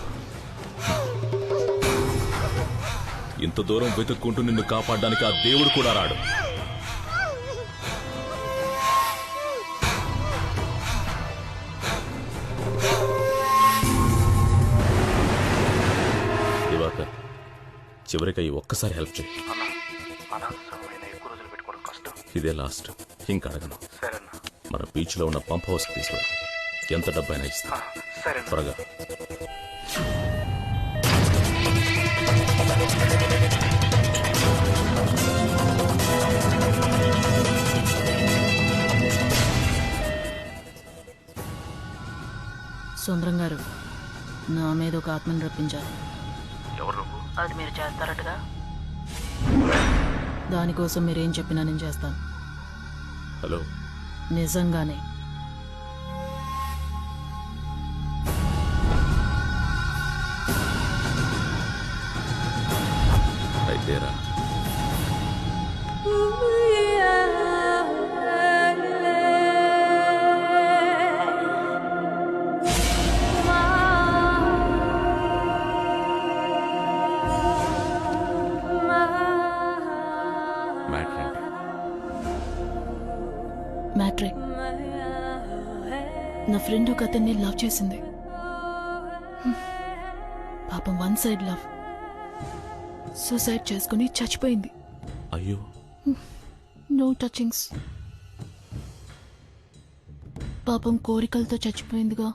ఇంత దూరం వెతుక్కుంటూ నిన్ను కాపాడడానికి ఆ దేవుడు కూడా రాడు. దివాకర్, చివరికి ఈ ఒక్కసారి హెల్ప్ చేయి. ఇదే లాస్ట్, ఇంకా అడగను. మన బీచ్ లో ఉన్న పంప్ హౌస్ తీసుకురా, ఎంత డబ్బైనా ఇస్తా. త్వరగా. సుందరం గారు, నా మీద ఒక ఆత్మని రప్పించారు. ఎవరు? అది మీరు చేస్తారటగా. దానికోసం మీరేం చెప్పినా నేను చేస్తాను. హలో, నిజంగానే. అయితేరా. మ్యాట్రే, నా ఫ్రెండ్ ఒక అతన్ని లవ్ చేసింది. పాపం వన్ సైడ్ లవ్. సూసైడ్ చేసుకుని చచ్చిపోయింది. అయ్యో. No touchings. పాపం కోరికలతో చచ్చిపోయిందిగా.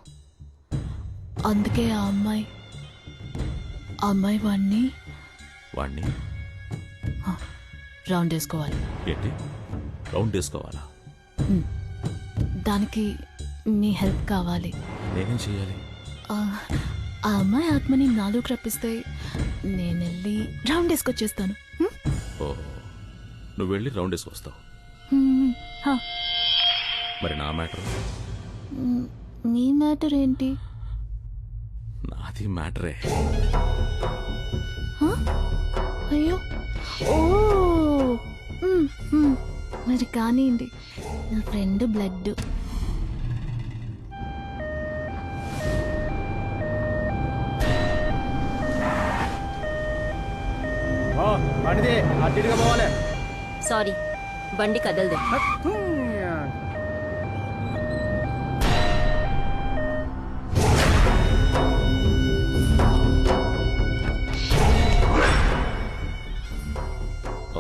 అందుకే ఆ అమ్మాయి వాణ్ణి రౌండ్ వేసుకోవాలి. ఏంటి రౌండ్ వేసుకోవాలా? దానికి మీ హెల్ప్ కావాలి. నేనేం చేయాలి? ఆ అమ్మాయి ఆత్మని నాలోకి రప్పిస్తే నేను వెళ్ళి రౌండ్ వేసుకొచ్చేస్తాను. ఓ, నువ్వు వెళ్ళి రౌండ్ వేసుకొస్తావు. మరి నా మ్యాటర్? నీ మ్యాటర్ ఏంటి? నాది మ్యాటరే. అయ్యో, ఓ, మరి కానివ్వండి. నా ఫ్రెండ్ బ్లడ్. సారీ, బండి కదలదు.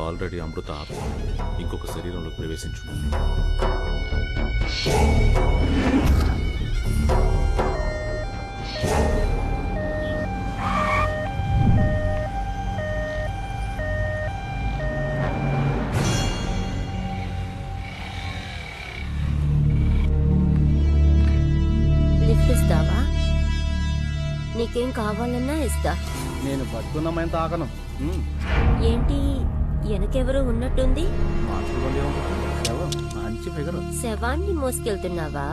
ఆల్రెడీ అమృత ఆత్మ ఇంకొక శరీరంలో ప్రవేశించుంది. లిఫ్ట్ ఇస్తావా? నీకేం కావాలన్నా ఇస్తా. నేను బతుకున్నామని తాకను. ఏంటి వెనకెవరో ఉన్నట్టుంది? మంచి ఫిగర్. శవాన్ని మోసుకెళ్తున్నావా?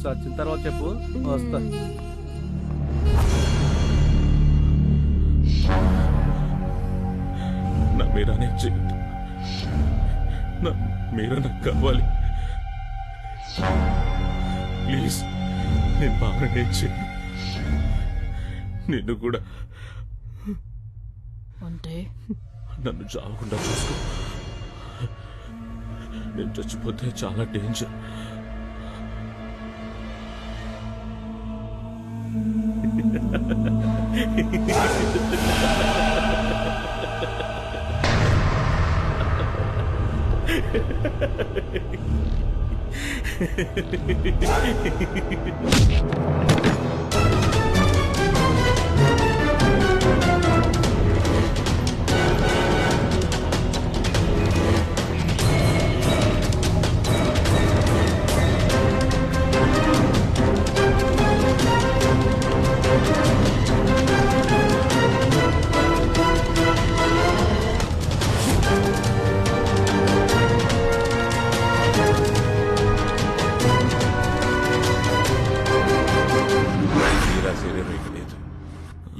సచిన తర్వాత చెప్పు, వస్తా. నా మీరానే చేయండి. నా మీరా నాకు కావాలి. ప్లీజ్, నేను బాగానే చేయండి. నిన్ను కూడా అంటే నన్ను చావకుండా చూసుకో. నేను చచ్చిపోతే చాలా డేంజర్.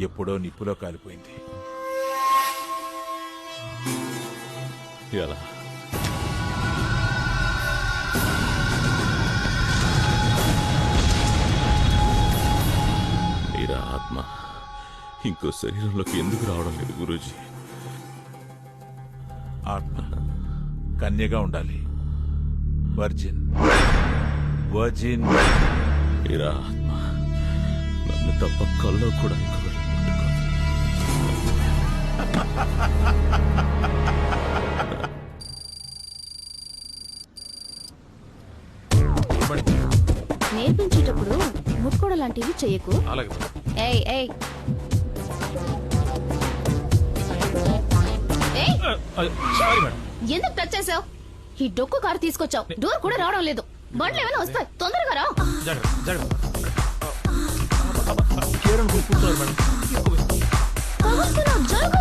ఎప్పుడో నిప్పులో కాలిపోయింది. ఎలా? మీరా ఆత్మ ఇంకో శరీరంలోకి ఎందుకు రావడం లేదు గురూజీ? ఆత్మ కన్యగా ఉండాలి. Virgin virgin. మీరా ఆత్మ నన్ను తప్ప కల్లో కూడా ఇంకొకటి ముట్టుకోదు. నేర్పించేటప్పుడు ముట్టుకోవడం లాంటివి చెయ్యకు. ఏయ్ ఏయ్ ఏయ్! ఎందుకు టచ్ చేసావు? ఈ డొక్కు కారు తీసుకొచ్చావు, డోర్ కూడా రావడం లేదు. బండ్లు ఏమైనా వస్తాయి, తొందరగా రా. తగులుతున్నావు, జరుగు.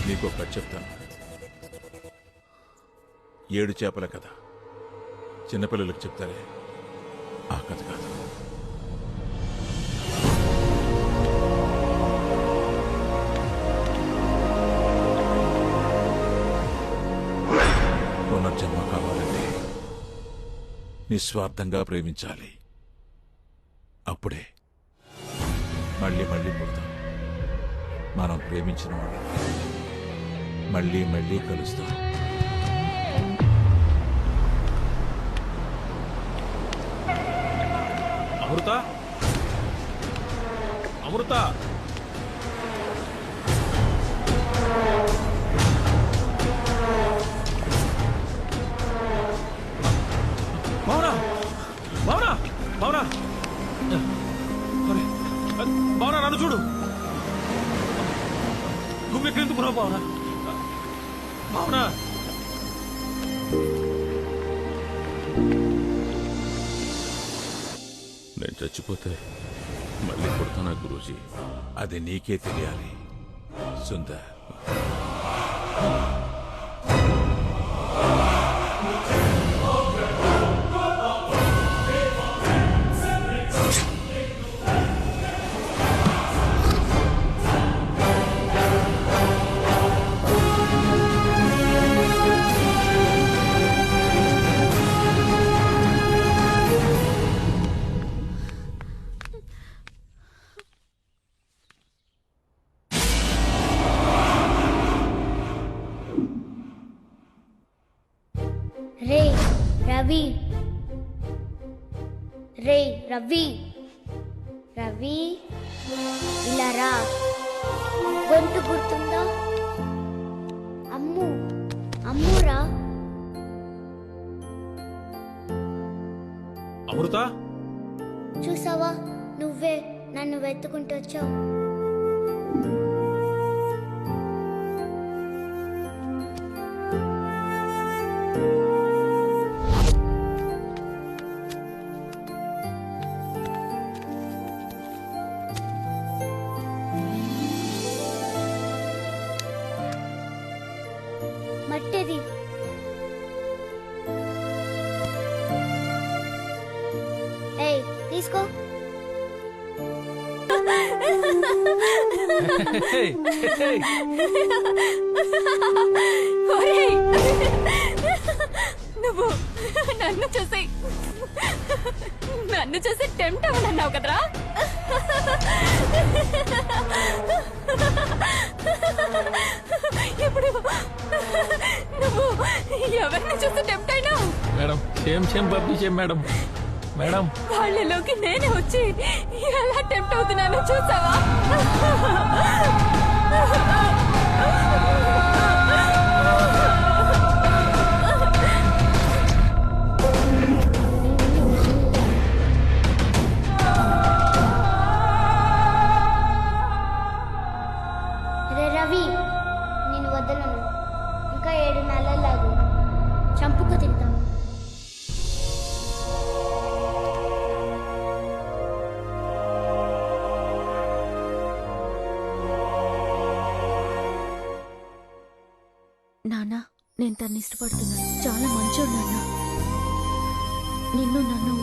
నీకు కథ చెప్తాను. 7 చేపల కథ. చిన్నపిల్లలకు చెప్తారే ఆ కథ కాదు. పునర్జన్మ కావాలంటే నిస్వార్థంగా ప్రేమించాలి. అప్పుడే మళ్ళీ మళ్ళీ పుడతాం. మనం ప్రేమించిన వాళ్ళు మళ్ళీ మళ్ళీ కలుస్తాం. అమృత, అమృత, భావన, భావన, భావన, భావన నన్ను చూడు. నువ్వు ఎక్కడెందుకు రావు భావన? భావన, నేను చచ్చిపోతే మళ్ళీ పుడతానా గురూజీ? అది నీకే తెలియాలి సుందర్. రే రవి, రే రవి, రవి ఇలా రా. గొంతు గుర్తుందా? అమ్ము, అమ్మురా. అమృత, చూసావా, నువ్వే నన్ను వెతుకుంటూ వచ్చావు. మట్టిది. ఏయ్ తీసుకో. ఒరేయ్, నువ్వు నన్ను చూసి టెంప్ట్ అవ్వనన్నావు కదరా? ఇప్పుడు నువ్వు ఎవరిని చూసి టెంప్ట్ అయినావు? మేడం, సేమ్ బబ్బీ సేమ్ మేడం. మేడం, వాళ్ళలోకి నేనే వచ్చి ఎలా టెంప్ట్ అవుతున్నానో చూసావా? నాన్న నేను తన్ని ఇష్టపడుతున్నాను. చాలా మంచోడు నాన్న. నిన్ను నన్ను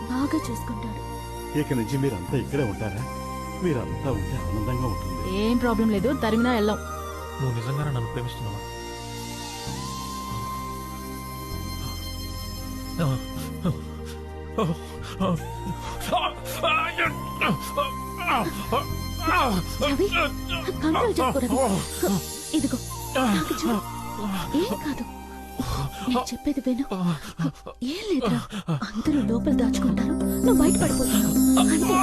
బాగా చూసుకుంటాడు. ఇక నుంచి మీరంతా ఇక్కడే ఉంటారా? మీరంతా ఉంటే ఆనందంగా ఉంటుంది. ఏం ప్రాబ్లం లేదు, తరిమినా వెళ్ళాం. నువ్వు నిజంగానే నన్ను ప్రేమిస్తున్నావా? రవి, కంట్రోల్ చేసుకో రవి. ఇదిగో నాకు చూడు. ఏం కాదు, నేను చెప్పేది విను. ఏం లేదురా, అందరూ లోపల దాచుకుంటారు, నువ్వు బయట పడిపోతావు అంతే.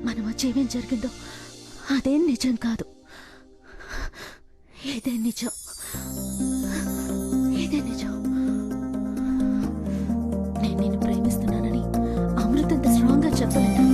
మన మధ్య ఏమేం జరిగిందో అదేం నిజం కాదు. ఇదే నిజం, ఇదే నిజం. నేను నిన్ను ప్రేమిస్తున్నానని అమృతంత స్ట్రాంగ్ గా చెప్పలేదు.